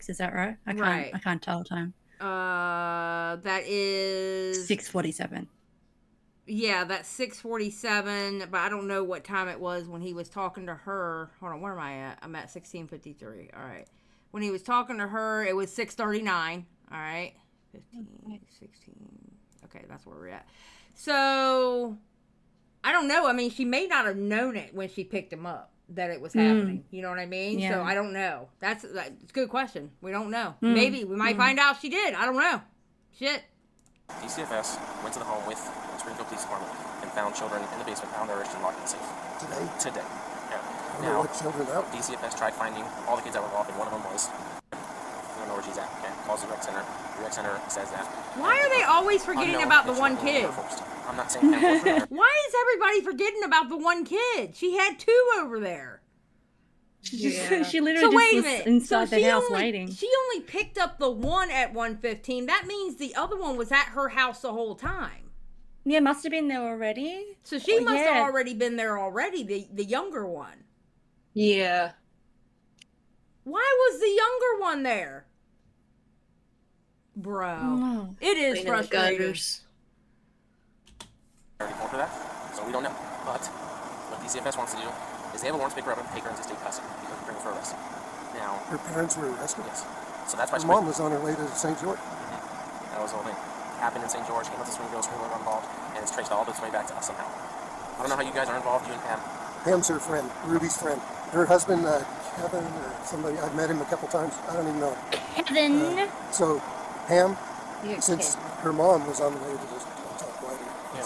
B: Is that right?
A: Right.
B: I can't tell time.
A: That is
B: 6:47.
A: Yeah, that's 6:47, but I don't know what time it was when he was talking to her. Hold on, where am I at? I'm at 16:53. All right. When he was talking to her, it was 6:39. All right. 15, 16. Okay, that's where we're at. So, I don't know. I mean, she may not have known it when she picked him up that it was happening. You know what I mean?
B: Yeah.
A: So, I don't know. That's a good question. We don't know. Maybe. We might find out she did. I don't know. Shit.
G: DCFS went to the home with the Springfield Police Department and found children in the basement, found their and locked in the safe.
H: Today?
G: Yeah.
H: I don't
G: Now,
H: know what children out.
G: DCFS tried finding all the kids that were involved, and one of them was. I don't know where she's at. Okay. Calls the rec center. The rec center says that.
A: Why are they always forgetting about the one kid?
G: I'm not saying that.
A: Why is everybody forgetting about the one kid? She had two over there.
B: She literally
A: So
B: just
A: wait a
B: was
A: minute.
B: inside
A: So
B: the house
A: only,
B: waiting.
A: She only picked up the one at 1:15. That means the other one was at her house the whole time.
B: Yeah, must have been there already.
A: So she must have
B: yeah.
A: already been there already, the younger one.
C: Yeah.
A: Why was the younger one there? Bro.
B: No.
A: It is
C: Cleaning the
A: frustrating.
C: gutters.
G: Already for that, so we don't know. But what DCFS wants to do is they have a warrant to pick her up and take her into state custody because bring her for arrest. Now,
H: Her parents were arrested.
G: yes. So that's why
H: Her mom was on her way to St. George.
G: That was the whole thing. Happened in St. George, came up to Springfield, Springfield got involved, and it's traced all its way back to us somehow. I don't know how you guys are involved, you and Pam.
H: Pam's her friend, Ruby's friend. Her husband, Kevin, or somebody, I've met him a couple times. I don't even know.
B: Kevin.
H: So, Pam,
E: You're
H: since
E: kidding.
H: her mom was on the way to this, I'll talk later.
G: Yeah.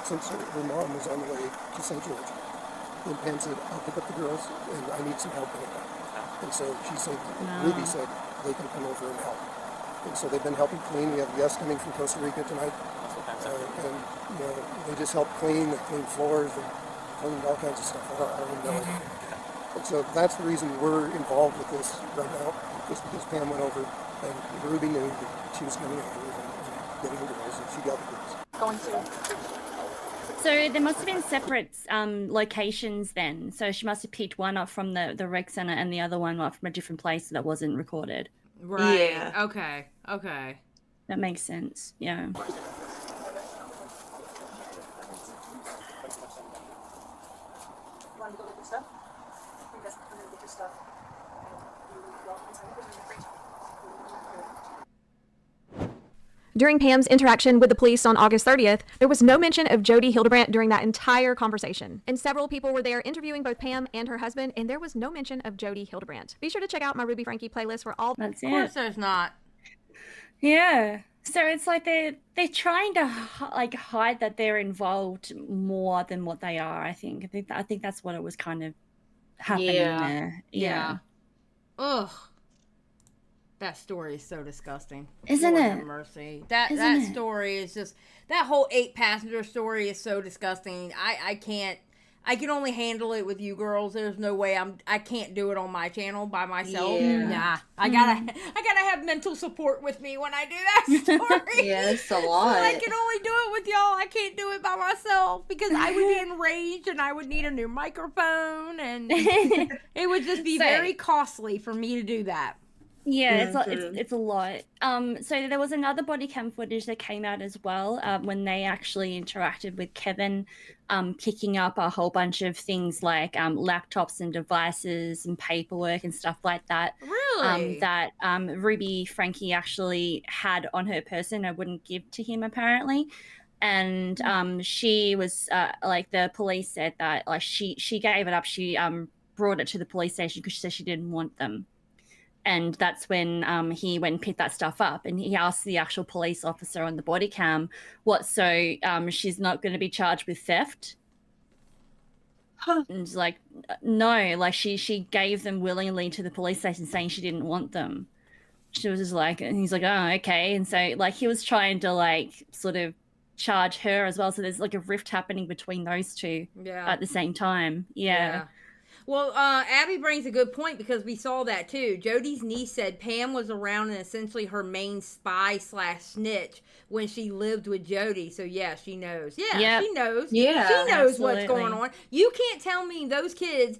H: Since her mom was on the way to St. George, then Pam said, "I'll pick up the girls, and I need some help with that." And so she said, Ruby said, they can come over and help. And so they've been helping clean. We have guests coming from Costa Rica tonight,
G: That's what Pam said.
H: and you know they just help clean. They clean floors, they clean all kinds of stuff. I don't even know. And so that's the reason we're involved with this right now, is because Pam went over and Ruby knew that she was coming over and getting the girls, and she got the girls.
I: Going to.
B: So there must have been separate locations then. So she must have picked one up from the rec center and the other one up from a different place that wasn't recorded.
A: Right.
C: Yeah.
A: Okay. Okay.
B: That makes sense. Yeah.
I: Want to go get your stuff? You guys can go get your stuff. And you go inside.
F: During Pam's interaction with the police on August 30th, there was no mention of Jody Hildebrandt during that entire conversation. And several people were there interviewing both Pam and her husband, and there was no mention of Jody Hildebrandt. Be sure to check out my Ruby Franke playlist for all.
B: That's
A: Of course there's not.
B: Yeah. So it's like they're trying to hide that they're involved more than what they are. I think that's what it was kind of happening there. Yeah.
A: Ugh. That story is so disgusting.
B: Isn't
A: Lord
B: it?
A: have mercy. That story is just, that whole 8-passenger story is so disgusting. I can only handle it with you girls. There's no way I can't do it on my channel by myself.
C: Yeah.
A: Nah. I gotta have mental support with me when I do that story.
C: Yeah, it's a lot.
A: I can only do it with y'all. I can't do it by myself because I would be enraged and I would need a new microphone and it would just be very costly for me to do that.
B: Yeah, it's a lot. So there was another body cam footage that came out as well when they actually interacted with Kevin, picking up a whole bunch of things like laptops and devices and paperwork and stuff like that.
A: Really?
B: That Ruby Franke actually had on her person and wouldn't give to him apparently. And she was like, the police said that like she gave it up. She brought it to the police station because she said she didn't want them. And that's when he went and picked that stuff up. And he asked the actual police officer on the body cam, she's not going to be charged with theft? And it's like, no, like she gave them willingly to the police station saying she didn't want them. She was just like, and he's like, oh, okay. And so like he was trying to like sort of charge her as well. So there's like a rift happening between those two at the same time. Yeah.
A: Well, Abby brings a good point because we saw that too. Jody's niece said Pam was around and essentially her main spy / snitch when she lived with Jody. So yeah, she knows. Yeah, she knows.
C: Yeah,
A: she knows
B: absolutely.
A: what's going on. You can't tell me those kids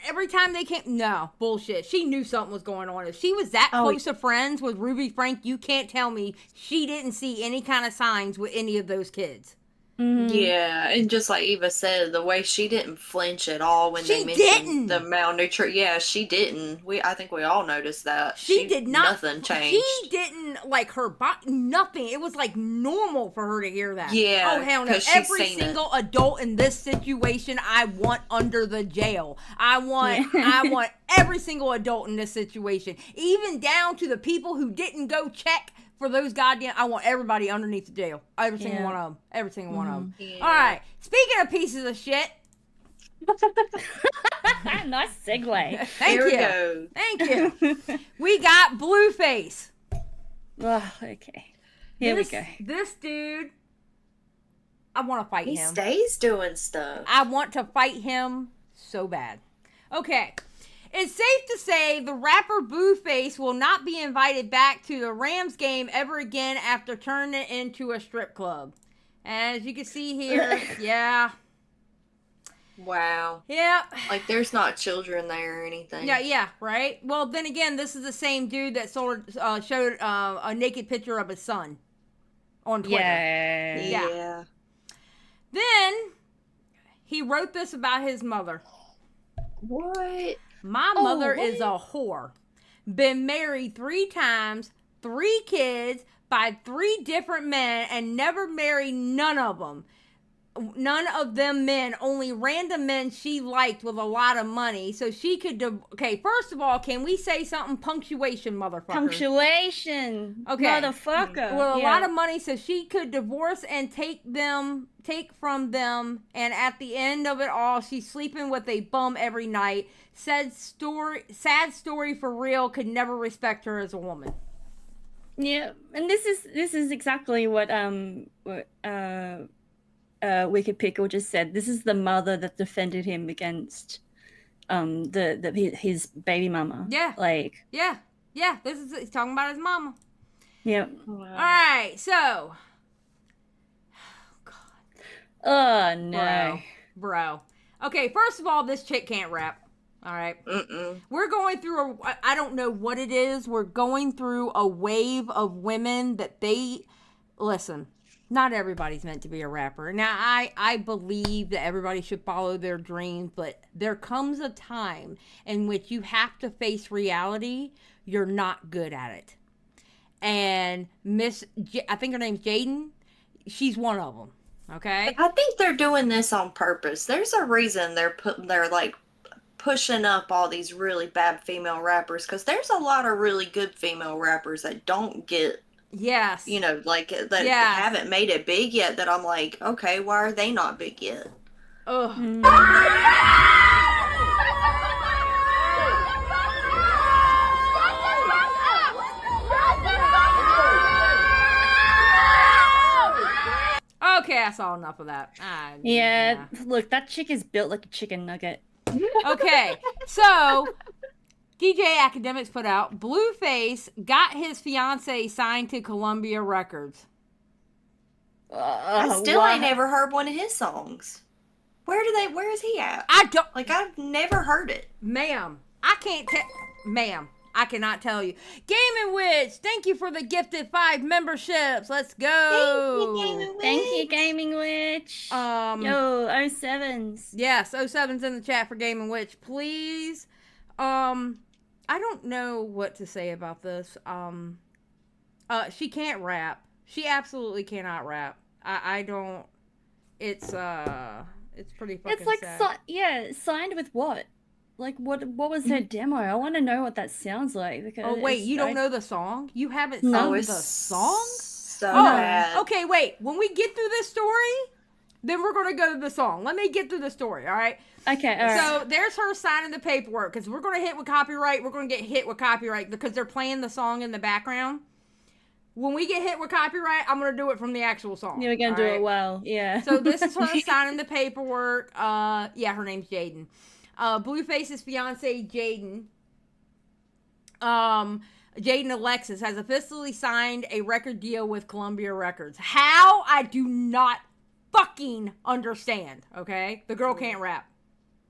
A: every time they came. No, bullshit. She knew something was going on. If she was that close of friends with Ruby Frank, you can't tell me she didn't see any kind of signs with any of those kids.
B: Mm-hmm.
C: Yeah, and just like Eva said, the way she didn't flinch at all when they mentioned the malnutrition. Yeah, she didn't. I think we all noticed that.
A: She did not.
C: Nothing changed.
A: She didn't, like, her body, nothing. It was like normal for her to hear that.
C: Yeah.
A: Oh, hell no. Every single adult in this situation, I want under the jail. I want every single adult in this situation, even down to the people who didn't go check for those goddamn, I want everybody underneath the jail. Every single one of them. Every single one of them. Yeah. All right. Speaking of pieces of shit.
B: Nice segue.
A: Thank you. We got Blueface.
B: Oh, okay. Here we go.
A: This dude, I want to fight him.
C: He stays doing stuff.
A: I want to fight him so bad. Okay. It's safe to say the rapper Blueface will not be invited back to the Rams game ever again after turning it into a strip club. As you can see here, yeah.
C: Wow.
A: Yeah.
C: Like there's not children there or anything.
A: Yeah, right? Well, then again, this is the same dude that showed a naked picture of his son on Twitter.
C: Yeah.
A: Then he wrote this about his mother.
C: What?
A: My mother is a whore. Been married 3 times, 3 kids by 3 different men, and never married none of them. None of them men, only random men she liked with a lot of money. So she could... Okay, first of all, can we say something? Punctuation, motherfucker.
B: Punctuation. Okay. Motherfucker.
A: With a lot of money, so she could divorce and take from them, and at the end of it all, she's sleeping with a bum every night. Sad story for real, could never respect her as a woman.
B: Yeah, and this is exactly what Wicked Pickle just said. This is the mother that defended him against his baby mama.
A: Yeah.
B: Like.
A: Yeah. He's talking about his mama.
B: Yep.
A: Wow. All right, so. Oh God.
B: Oh no,
A: bro. Okay, first of all, this chick can't rap. All right. We're going through I don't know what it is. We're going through a wave of women that listen. Not everybody's meant to be a rapper. Now, I believe that everybody should follow their dreams, but there comes a time in which you have to face reality. You're not good at it. and I think her name's Jaden. She's one of them. Okay.
C: I think they're doing this on purpose. There's a reason they're like pushing up all these really bad female rappers, because there's a lot of really good female rappers that don't get,
A: yes,
C: you know, like that haven't made it big yet, that I'm like, okay, why are they not big yet?
A: Ugh. Okay, I saw enough of that.
B: Yeah, look, that chick is built like a chicken nugget.
A: Okay, so DJ Academics put out, Blueface got his fiance signed to Columbia Records.
C: I still ain't never heard one of his songs. Where is he at? I've never heard it.
A: Ma'am, I can't tell. Ma'am, I cannot tell you. Gaming Witch, thank you for the gifted 5 memberships. Let's go.
B: Thank you, Gaming Witch. Yo, 07s.
A: Yes, 07's in the chat for Gaming Witch. Please. I don't know what to say about this. She can't rap. She absolutely cannot rap. I don't. It's pretty fucking
B: It's like,
A: sad.
B: signed with what? Like, what was her demo? I want to know what that sounds like. Because
A: oh, wait, you don't know the song? You haven't sung the song?
C: So bad.
A: Okay, wait. When we get through this story, then we're going to go to the song. Let me get through the story, all right?
B: Okay, all right.
A: So there's her signing the paperwork, because we're going to hit with copyright. We're going to get hit with copyright because they're playing the song in the background. When we get hit with copyright, I'm going to do it from the actual song.
B: Yeah, we're going to do it well, yeah.
A: So this is her signing the paperwork. Yeah, her name's Jaden. Blueface's fiance, Jaden. Jaden Alexis has officially signed a record deal with Columbia Records. How? I do not fucking understand, okay? The girl can't rap.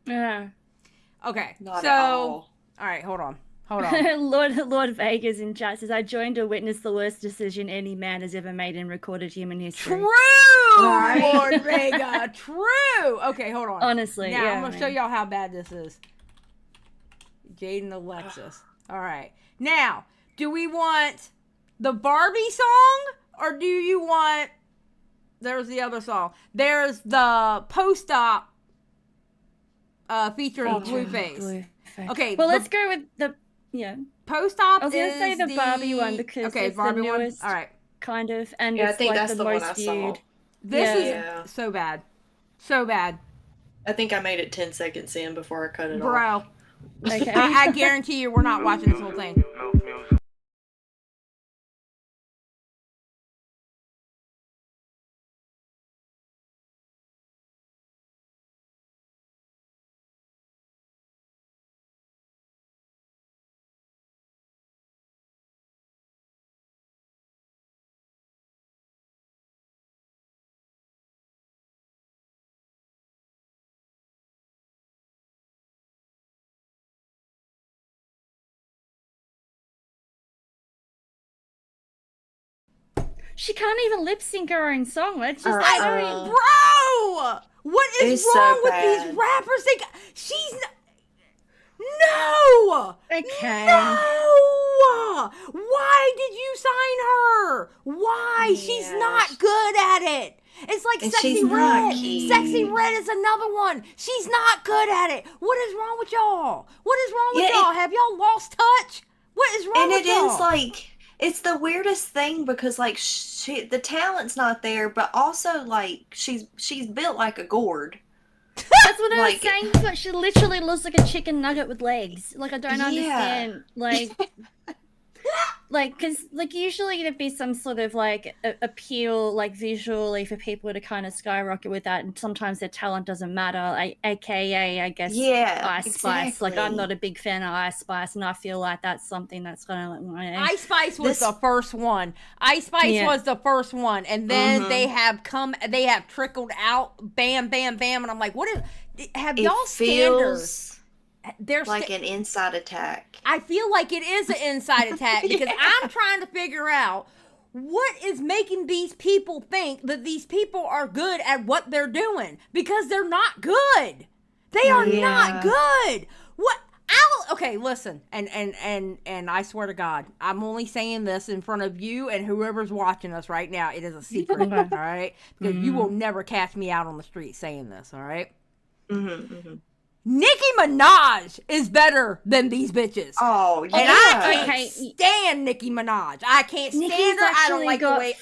B: Yeah.
A: Okay,
C: not at all.
A: All right, hold on.
B: Lord Vegas in chat says, I joined to witness the worst decision any man has ever made in recorded human history.
A: True, Lord Vega, true. Okay, hold on.
B: Honestly,
A: now
B: yeah,
A: I'm gonna show y'all how bad this is. Jaden Alexis. All right. Now, do we want the Barbie song, or do you want? There's the other song. There's the post-op featuring Blueface. Okay.
B: Well, let's go with the
A: post-op.
B: I was gonna say the Barbie one because it's
A: Barbie
B: the newest
A: one. All right.
B: Kind of, and
C: yeah,
B: it's
C: I think
B: like
C: that's
B: the
C: one
B: most
C: I
B: viewed.
C: saw.
A: This is so bad. So bad.
C: I think I made it 10 seconds in before I cut it off.
A: Bro.
B: Okay.
A: I guarantee you we're not watching this whole thing.
B: She can't even lip sync her own song. It's just
A: bro, what is wrong with these rappers? She's no.
B: Okay.
A: No. Why did you sign her? Why?
C: Yeah.
A: She's not good at it. It's like
C: And
A: Sexy
C: she's
A: Red.
C: not key.
A: Sexy Red is another one. She's not good at it. What is wrong with y'all? What is wrong with y'all? Have y'all lost touch? What is wrong with y'all?
C: And it is like, it's the weirdest thing because like the talent's not there, but also like she's built like a gourd.
B: That's what I was saying. But she literally looks like a chicken nugget with legs. Like I don't understand. Because usually it'd be some sort of like appeal, like visually for people to kind of skyrocket with that, and sometimes their talent doesn't matter. AKA, I guess.
C: Yeah,
B: Ice Spice. Like I'm not a big fan of Ice Spice, and I feel like that's something that's gonna like.
A: Ice Spice was the first one. Ice Spice was the first one, and then they have trickled out. Bam, bam, bam, and I'm like, what is? Have y'all standards?
C: There's like an inside attack.
A: I feel like it is an inside attack because I'm trying to figure out what is making these people think that these people are good at what they're doing, because they're not good. They are not good. What? Okay, listen, and I swear to God, I'm only saying this in front of you and whoever's watching us right now. It is a secret, all right? Because you will never catch me out on the street saying this, all right? Nicki Minaj is better than these bitches.
C: Oh, yeah.
A: And I can't stand Nicki Minaj. I can't stand her. I don't like the way.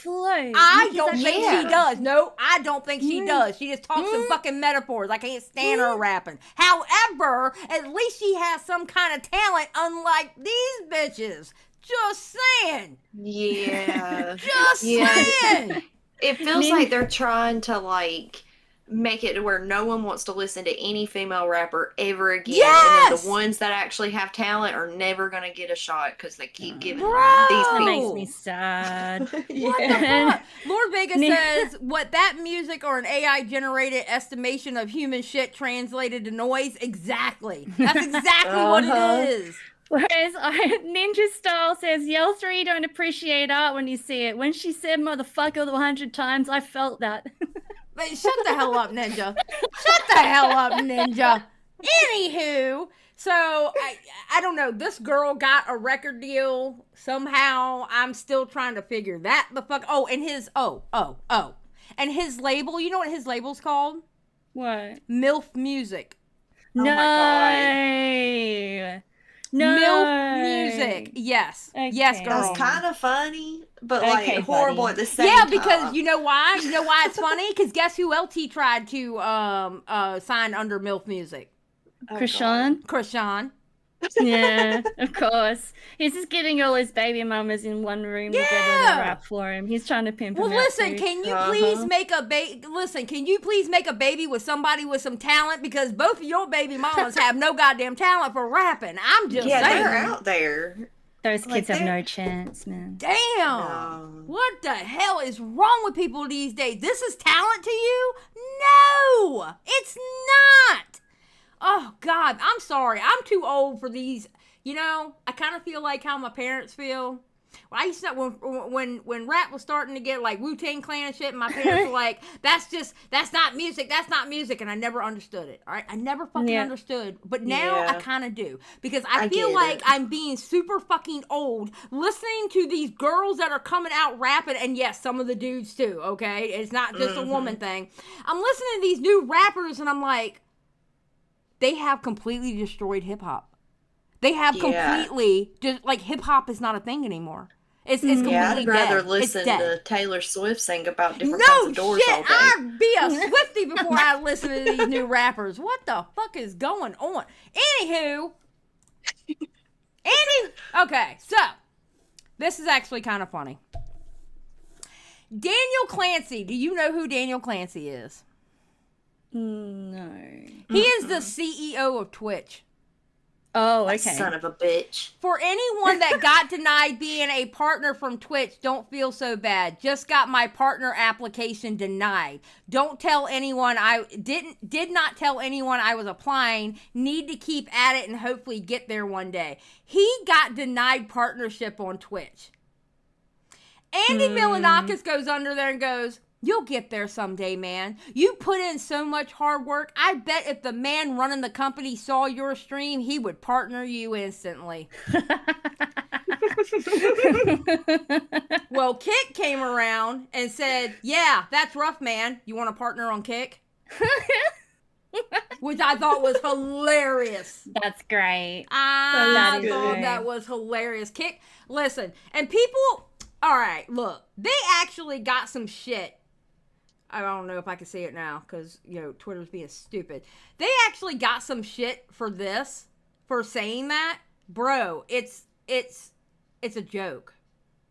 A: I don't think she does. No, I don't think she does. She just talks in fucking metaphors. I can't stand her rapping. However, at least she has some kind of talent, unlike these bitches. Just saying.
C: Yeah.
A: Just saying.
C: It feels like they're trying to, like, make it to where no one wants to listen to any female rapper ever again.
A: Yes!
C: And then the ones that actually have talent are never going to get a shot because they keep giving these
B: That
C: people.
B: makes me sad.
A: What the fuck? Lord Vega says, what that music or an AI generated estimation of human shit translated to noise? Exactly. That's exactly what it is.
B: Whereas Ninja Style says, yell 3 don't appreciate art when you see it. When she said motherfucker 100 times, I felt that.
A: But shut the hell up, Ninja. Shut the hell up, Ninja. Anywho, so I don't know. This girl got a record deal somehow. I'm still trying to figure that the fuck. Oh, and his and his label. You know what his label's called?
B: What?
A: MILF Music.
B: No.
C: Oh my God.
B: No.
A: MILF Music. Yes.
B: Okay.
A: Yes, girl.
C: That's kind of funny, but like horrible
B: buddy.
C: at the same time.
A: Yeah, because you know why? You know why it's funny? Because guess who else he tried to sign under MILF Music? Krishan.
B: Yeah, of course. He's just getting all his baby mamas in one room together to rap for him. He's trying to pimp him out.
A: Well, listen,
B: too.
A: can you please make a Can you please make a baby with somebody with some talent? Because both of your baby mamas have no goddamn talent for rapping. I'm just saying.
C: they're out there.
B: Those kids have no chance, man.
A: Damn.
C: No.
A: What the hell is wrong with people these days? This is talent to you? No, it's not. Oh, God, I'm sorry. I'm too old for these. You know, I kind of feel like how my parents feel. Well, I used to, when rap was starting to get like Wu-Tang Clan and shit, and my parents were like, that's not music, and I never understood it, all right? I never fucking understood, but now I kind of do, because I feel like I'm being super fucking old listening to these girls that are coming out rapping, and yes, some of the dudes too, okay? It's not just a woman thing. I'm listening to these new rappers, and I'm like, they have completely destroyed hip-hop. They have completely, just like, hip-hop is not a thing anymore. It's completely dead.
C: I'd rather listen to Taylor Swift sing about different
A: kinds
C: of doors all day.
A: I'd be a Swiftie before I listen to these new rappers. What the fuck is going on? Anywho, okay, so, this is actually kind of funny. Daniel Clancy, do you know who Daniel Clancy is?
B: No.
A: He is the CEO of Twitch.
B: Oh, okay.
C: Son of a bitch.
A: For anyone that got denied being a partner from Twitch, don't feel so bad. Just got my partner application denied. Don't tell anyone did not tell anyone I was applying. Need to keep at it and hopefully get there one day. He got denied partnership on Twitch. Andy Milonakis goes under there and goes, you'll get there someday, man. You put in so much hard work. I bet if the man running the company saw your stream, he would partner you instantly. Well, Kick came around and said, yeah, that's rough, man. You want to partner on Kick? Which I thought was hilarious.
B: That's great.
A: I thought that was hilarious. Kick, listen, and people, all right, look, they actually got some shit. I don't know if I can say it now because, you know, Twitter's being stupid. They actually got some shit for this, for saying that. Bro, it's a joke.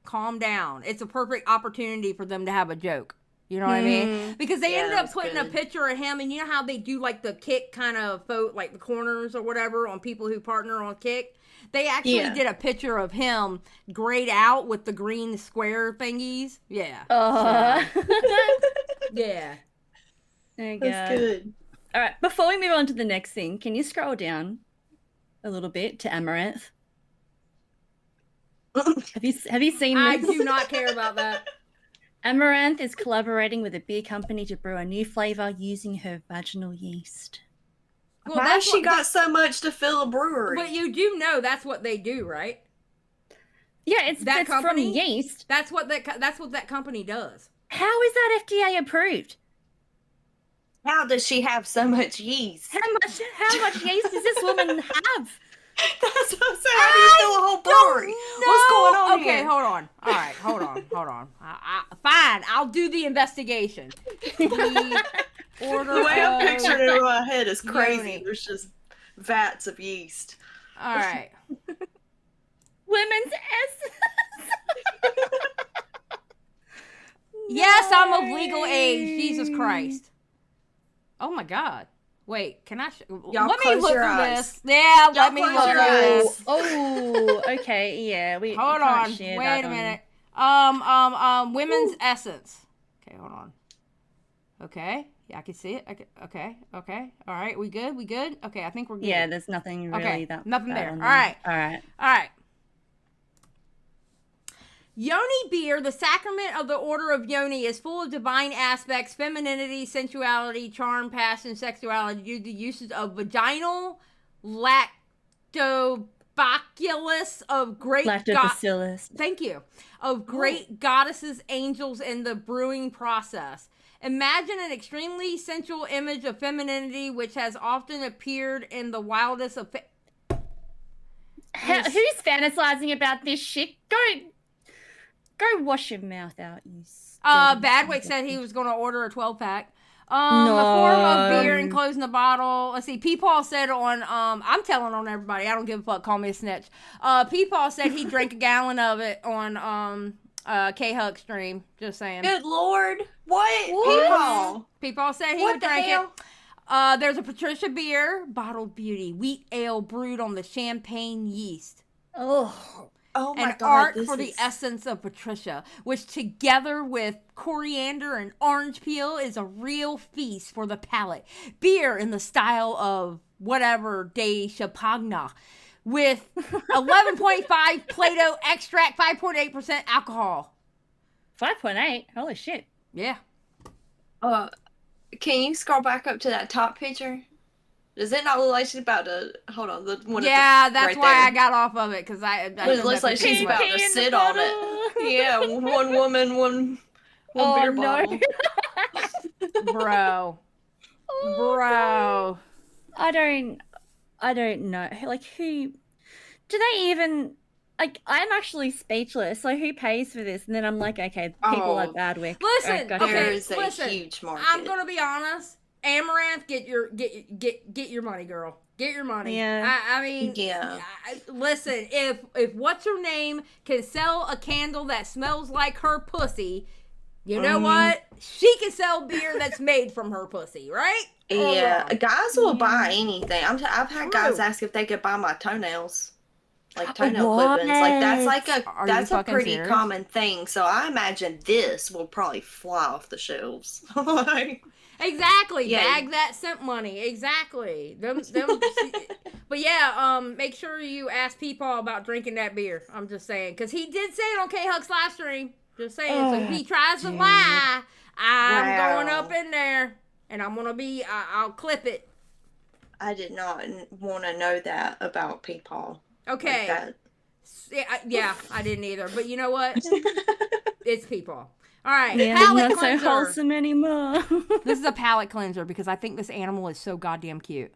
A: Calm down. It's a perfect opportunity for them to have a joke. You know what I mean? Because they ended up putting a picture of him, and you know how they do like the Kick kind of like the corners or whatever on people who partner on Kick? They actually did a picture of him grayed out with the green square thingies. Yeah. Yeah.
B: There you
C: That's
B: go.
C: good.
B: All right. Before we move on to the next thing, can you scroll down a little bit to Amaranth? Have you seen this?
A: I do not care about that.
B: Amaranth is collaborating with a beer company to brew a new flavor using her vaginal yeast.
A: Well,
C: How
A: that's
C: she
A: what-
C: got so much to fill a brewery?
A: But you do know that's what they do, right?
B: Yeah, it's
A: That
B: from
A: company?
B: yeast.
A: That's what that company does.
B: How is that FDA approved?
C: How does she have so much yeast?
B: How much yeast does this woman have?
C: That's what I'm saying. How do you fill a whole brewery? What's going on
A: Okay,
C: here?
A: hold on. All right, hold on. Fine, I'll do the investigation. The order
C: The way I'm
A: of
C: picturing it in my head is crazy.
A: Yoni.
C: There's just vats of yeast.
A: All right.
B: Women's essence.
A: Yes, I'm of legal age. Jesus Christ. Oh my God. Wait, can I?
C: Y'all
A: let me
C: close
A: look
C: your
A: through
C: eyes.
A: this. Yeah,
C: Y'all
A: let me
C: close
A: look
C: your
A: through
C: eyes.
A: this.
B: Oh, okay, yeah. We
A: Hold
B: can't
A: on.
B: share
A: Wait
B: that
A: a
B: on-
A: minute. Women's essence. Okay, hold on. Okay, yeah, I can see it. Okay. All right, we good? Okay, I think we're good.
B: Yeah, there's nothing really
A: Okay,
B: that.
A: nothing
B: bad
A: there.
B: on
A: All right. Yoni beer, the sacrament of the order of Yoni, is full of divine aspects, femininity, sensuality, charm, passion, sexuality, due to the usage of vaginal lactobacillus of great
B: Lactobacillus.
A: Thank you. Of great goddesses, angels in the brewing process. Imagine an extremely sensual image of femininity which has often appeared in the wildest of
B: Who's fantasizing about this shit? Go wash your mouth out, you.
A: Badwick said he was going to order a 12-pack. A form of beer enclosed in a bottle. Let's see. P-Paul said on, I'm telling on everybody. I don't give a fuck. Call me a snitch. P-Paul said he drank a gallon of it on, K-Hug stream. Just saying.
C: Good Lord. What?
A: P-Paul said he
C: What
A: would
C: the
A: drink
C: hell?
A: it. There's a Patricia beer, bottled beauty, wheat ale brewed on the champagne yeast.
C: Oh my
A: An
C: God.
A: art
C: this
A: for the
C: is-
A: essence of Patricia, which together with coriander and orange peel is a real feast for the palate. Beer in the style of whatever de Champagne, with 11.5 Plato extract, 5.8% alcohol.
B: 5.8? Holy shit.
A: Yeah.
C: Can you scroll back up to that top picture? Does it not look like she's about to hold on? The one
A: Yeah, that's
C: right
A: why
C: there.
A: I got off of it, because I
C: It looks like she's about to sit on it. Yeah, one woman, one beer bottle.
A: Bro.
B: I don't know. Like, who do they even, like, I'm actually speechless. Like, who pays for this? And then I'm like, okay, people like Badwick.
A: Listen,
B: gotcha.
C: There is a
A: listen,
C: huge market.
A: I'm gonna be honest. Amaranth, get your money, girl. Get your money.
B: Yeah.
A: I mean,
C: Yeah.
A: Listen, if what's her name can sell a candle that smells like her pussy, you know what? She can sell beer that's made from her pussy, right?
C: Yeah, guys will buy anything. I've had guys
A: True.
C: ask if they could buy my toenails, like toenail clippings. Like that's a pretty
A: serious?
C: common thing. So I imagine this will probably fly off the shelves. Like,
A: Exactly.
C: Yeah.
A: Bag that scent money. Exactly. But yeah, make sure you ask Peepaw about drinking that beer. I'm just saying. Because he did say it on K-Huck's live stream. Just saying. So if he tries to lie, I'm going up in there. And I'm going to I'll clip it.
C: I did not want to know that about Peepaw.
A: Okay.
C: Like that.
A: Yeah, I didn't either. But you know what? It's Peepaw. All right,
B: Yeah,
A: palate
B: not
A: cleanser.
B: so wholesome anymore.
A: This is a palate cleanser because I think this animal is so goddamn cute.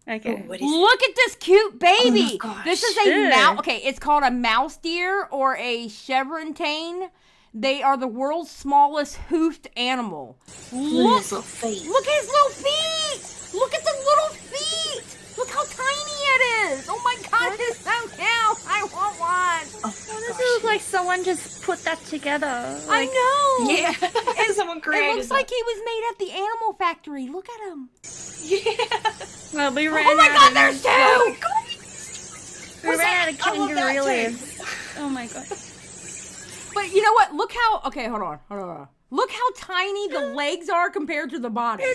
B: Okay.
C: What is
A: Look at this cute baby.
C: Oh my gosh.
A: This is a
B: Sure.
A: mouse. Okay, it's called a mouse deer or a chevrantine. They are the world's smallest hoofed animal.
C: Look at his little feet.
A: Look at his little feet. Look at the little feet. Look how tiny it is. Oh my God, it's so cute. I want one.
C: Oh,
B: This looks like someone just put that together.
A: I know.
C: yeah. And someone created
A: It looks like he was made at the animal factory. Look at him.
C: Yeah.
B: Well, we ran
A: Oh my
B: out
A: God,
B: of
A: there's two.
B: We ran out of
C: I love that
B: kangaroo
C: too.
B: lives. Oh my God.
A: But you know what? Look how. Okay, hold on. Look how tiny the legs are compared to the body.
C: I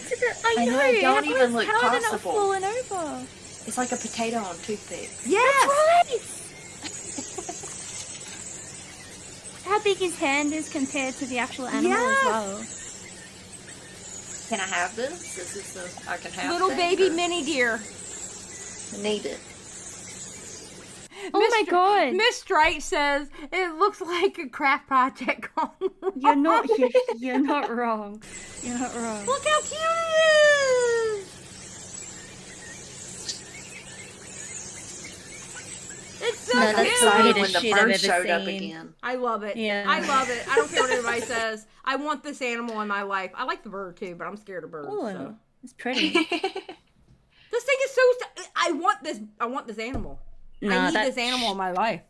C: know, it don't even look
B: How are they not
C: possible.
B: falling over?
C: It's like a potato on toothpick.
A: Yes.
B: How big his hand is compared to the actual animal
A: Yes.
B: as well.
C: Can I have this? This is the I can have
A: Little
C: thing,
A: baby
C: or-
A: mini deer.
C: I need it.
B: Oh my god.
A: Miss Strike says it looks like a craft project gone wrong.
B: You're not wrong. You're not wrong.
A: Look how cute it is. It's so
B: No, that's
A: cute.
C: Excited
B: the
C: when the
B: shit I've
C: bird
B: ever
C: showed up
B: seen.
C: again.
A: I love it.
B: Yeah.
A: I love it. I don't care what anybody says. I want this animal in my life. I like the bird too, but I'm scared of birds.
B: Oh,
A: So.
B: it's pretty.
A: This thing is so. I want this. I want this animal. I
B: No,
A: need
B: that
A: this animal in my life.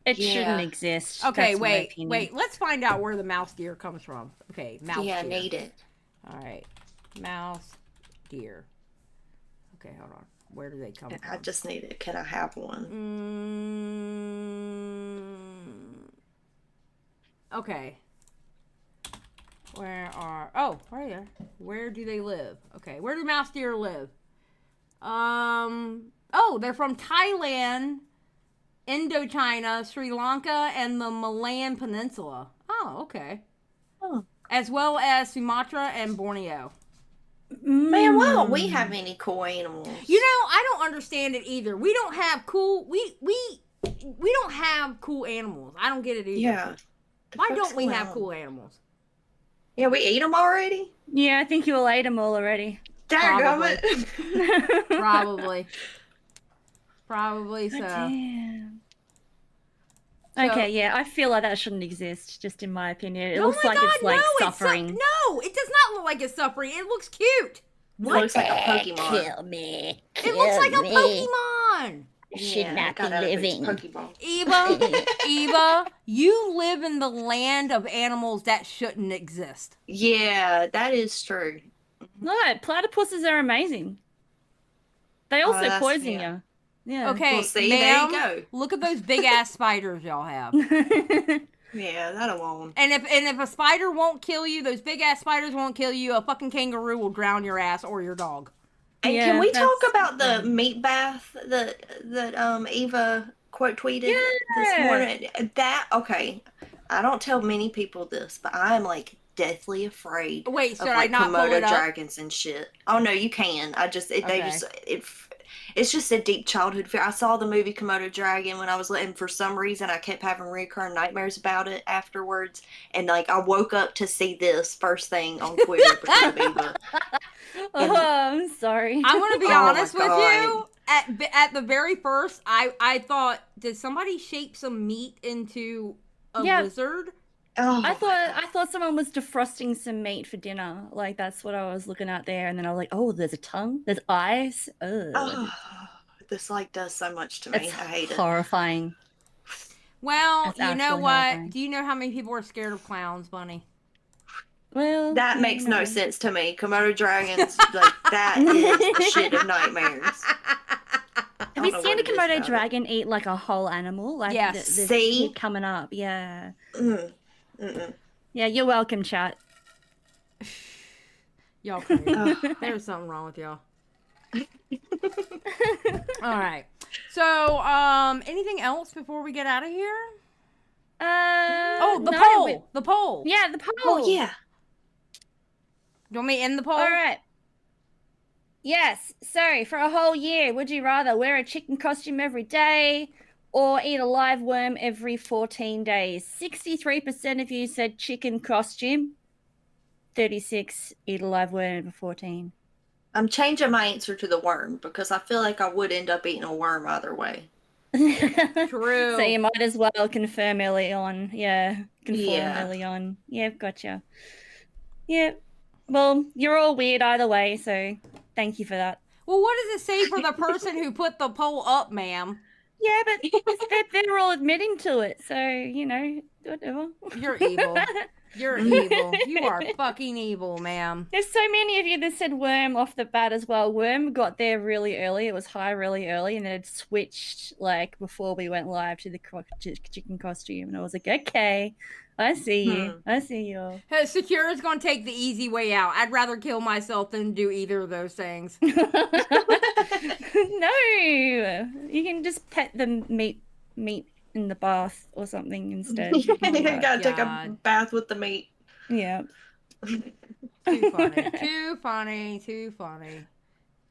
B: It
C: Yeah.
B: shouldn't exist.
A: Okay,
B: That's my
A: wait,
B: opinion.
A: wait. Let's find out where the mouse deer comes from. Okay, mouse
C: Yeah, I
A: deer.
C: need it.
A: All right, mouse deer. Okay, hold on. Where do they come
C: I
A: from?
C: just need it. Can I have one?
A: Okay. Where are? Oh, right there. Where do they live? Okay, where do mouse deer live? Oh, they're from Thailand, Indochina, Sri Lanka, and the Malayan Peninsula. Oh, okay.
C: Oh.
A: As well as Sumatra and Borneo.
C: Man, why don't we have any cool animals?
A: You know, I don't understand it either. We don't have cool. We don't have cool animals. I don't get it either.
C: Yeah.
A: Why
C: fuck's
A: don't we
C: going
A: have
C: on?
A: cool animals?
C: Yeah, we ate them already?
B: Yeah, I think you all ate them all already.
C: Dadgummit.
A: Probably so.
B: Damn.
A: So-
B: Okay, yeah, I feel like that shouldn't exist, just in my opinion. It
A: Oh
B: looks
A: my
B: like
A: God,
B: it's like
A: no,
B: suffering.
A: No, it does not look like it's suffering. It looks cute.
C: It looks like a Pokemon.
B: Kill me.
A: It looks like a Pokemon.
B: Should not be
C: got out of its
B: living.
C: Pokeball.
A: Eva, you live in the land of animals that shouldn't exist.
C: Yeah, that is true.
B: No, platypuses are amazing. They also
C: that's
B: poison
C: fair.
B: you. Yeah.
A: Okay,
C: Well, see, there you
A: ma'am,
C: go.
A: look at those big ass spiders y'all have.
C: Yeah, that alone.
A: And if a spider won't kill you, those big ass spiders won't kill you, a fucking kangaroo will drown your ass or your dog.
C: And
B: Yeah,
C: can we talk
B: that's-
C: about the meat bath that Eva quote tweeted this morning? That okay. I don't tell many people this, but I am like deathly afraid
A: Wait,
C: of
A: should I
C: like
A: not pull
C: Komodo
A: it up?
C: dragons and shit. Oh no, you can. It's just a deep childhood fear. I saw the movie Komodo Dragon when I was little, and for some reason I kept having recurring nightmares about it afterwards. And like I woke up to see this first thing on Twitter because of Eva.
B: Oh, I'm sorry.
A: I'm gonna be
C: Oh my
A: honest with
C: God.
A: you. At the very first, I thought, did somebody shape some meat into a
B: Yeah.
A: lizard?
C: Oh,
B: I thought someone was defrosting some meat for dinner. Like that's what I was looking at there, and then I was like, "Oh, there's a tongue, there's eyes." Ugh.
C: oh, this like does so much to me.
B: It's
C: I hate it.
B: horrifying.
A: Well,
B: That's
A: you know
B: absolutely
A: what?
B: horrifying.
A: Do you know how many people are scared of clowns, Bunny?
B: Well,
C: That
B: you
C: makes
B: know.
C: no sense to me. Komodo dragons, like that is the shit of nightmares.
B: Have you seen a Komodo dragon eat like a whole animal? Like
A: Yes.
B: there's
C: See?
B: shit coming up. Yeah.
C: Mm-mm.
B: Yeah, you're welcome, chat.
A: Y'all crazy.
C: Oh.
A: There's something wrong with y'all. All right. So, anything else before we get out of here? Oh, the
B: no,
A: poll. The poll.
B: Yeah, the poll.
C: Oh yeah.
A: Do you want me to end the poll?
B: All right. Yes. So, for a whole year, would you rather wear a chicken costume every day or eat a live worm every 14 days? 63% of you said chicken costume. 36 eat a live worm every 14.
C: I'm changing my answer to the worm because I feel like I would end up eating a worm either way.
A: True.
B: So you might as well confirm early on. Yeah, conform
C: Yeah.
B: early on. Yeah, gotcha. Yeah. Well, you're all weird either way, so thank you for that.
A: Well, what does it say for the person who put the poll up, ma'am?
B: Yeah, but they're all admitting to it, so, you know, whatever.
A: You're evil. You're evil. You are fucking evil, ma'am.
B: There's so many of you that said worm off the bat as well. Worm got there really early. It was high really early, and then it switched, like, before we went live to the chicken costume. And I was like, okay, I see you. I see you.
A: Hey, Secura's gonna take the easy way out. I'd rather kill myself than do either of those things.
B: No, you can just pet the meat in the bath or something instead.
C: You gotta take a
A: God.
C: bath with the meat.
B: Yeah.
A: Too funny. Too funny. Too funny.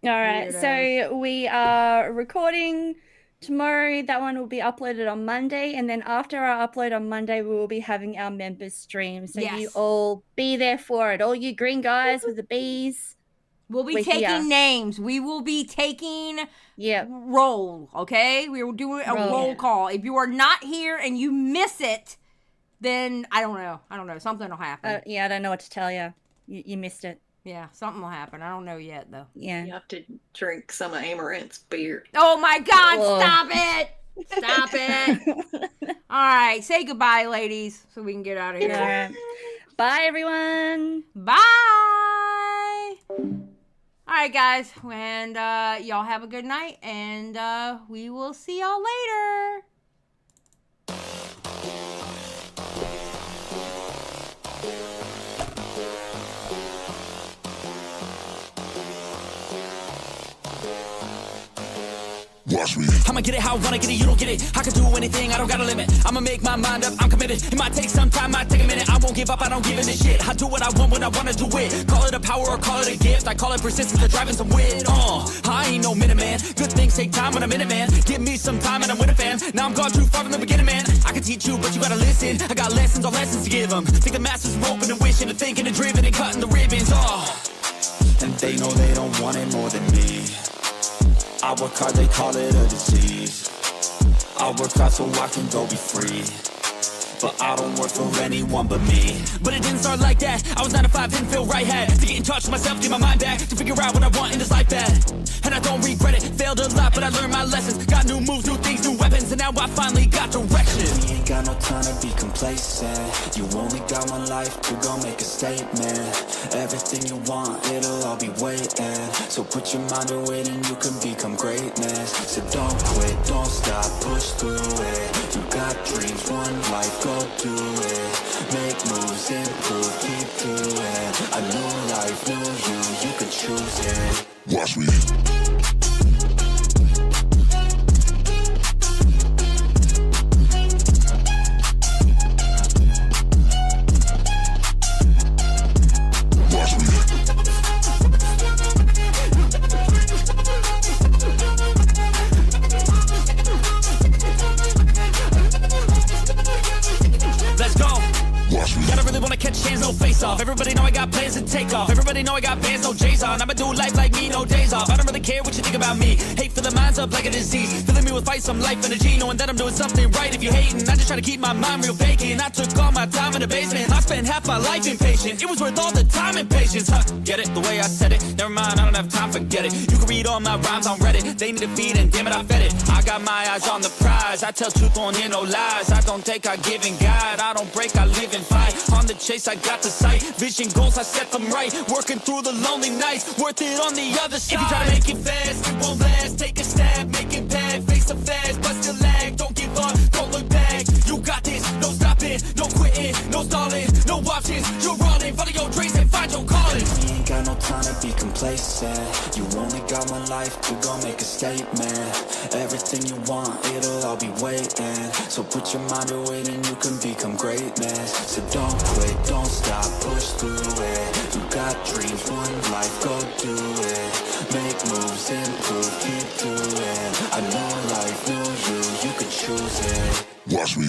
B: All right, so we are recording tomorrow. That one will be uploaded on Monday, and then after our upload on Monday, we will be having our members stream. So you all be there for it. All you green guys with the bees.
A: We'll be taking names. We will be taking roll, okay? We will do a roll call. If you are not here and you miss it, then I don't know. Something will happen.
B: I don't know what to tell you. You missed it.
A: Yeah, something will happen. I don't know yet, though.
B: Yeah.
C: You have to drink some of Amaranth's beer.
A: Oh, my God. Stop it. Stop it. All right. Say goodbye, ladies, so we can get out of here.
B: All right. Bye, everyone.
A: Bye. All right, guys. And y'all have a good night, and we will see y'all later.
K: Watch me. I'ma get it how I wanna get it, you don't get it. I can do anything, I don't got a limit. I'ma make my mind up, I'm committed. It might take some time, might take a minute. I won't give up, I don't give in a shit. I do what I want when I wanna do it. Call it a power or call it a gift. I call it persistence or driving some wit. I ain't no minute man. Good things take time when I'm in it, man. Give me some time and I'm with a fan. Now I'm gone too far from the beginning, man. I can teach you, but you gotta listen. I got lessons on lessons to give them. Think the masses are open and wishing and thinking and driven and cutting the ribbons. And they know they don't want it more than me. I work hard, they call it a disease. I work hard so I can go be free. But I don't work for anyone but me. But it didn't start like that. I was 9 to 5, didn't feel right. Had to get in touch with myself, get my mind back, to figure out what I want in this life bad. And I don't regret it, failed a lot, but I learned my lessons. Got new moves, new things, new weapons, and now I finally got direction. We ain't got no time to be complacent. You only got one life to go make a statement. Everything you want, it'll all be waiting. So put your mind to it and you can become greatness. So don't quit, don't stop, push through it. You got dreams, one life, go do it. Make moves, improve, keep doing. A new life, new you can choose it. Watch me. Everybody know I got plans to take off. Everybody know I got bands, no J's on. I'ma do life like me, no days off. I don't really care what you think about me. Hate for the minds up like a disease. Filling me with fight, some life energy. Knowing that I'm doing something right. If you hating, I just try to keep my mind real vacant. I took all my time in the basement. I spent half my life impatient. It was worth all the time and patience. Get it? The way I said it. Never mind, I don't have time, forget it. You can read all my rhymes on Reddit. They need a feed and damn it, I fed it. I got my eyes on the prize. I tell truth, won't hear no lies. I don't take, I give and guide. I don't break, I live and fight. On the chase, I got the sight. Vision goals, I set them right. Working through the lonely nights, worth it on the other side. If you try to make it fast, it won't last. Take a stab, make it bad. Face the fast, but still lag. Don't give up, don't look back. You got this, no stopping, no quitting, no stalling, no options. You're running, follow your dreams and find your calling. We ain't got no time to be complacent. You only got one life to go make a statement. Everything you want, it'll all be waiting. So put your mind to it and you can become greatness. So don't quit, don't stop, push through it. You got dreams, one life, go do it. Make moves, improve, keep doing. A new life, new you can choose it. Watch me.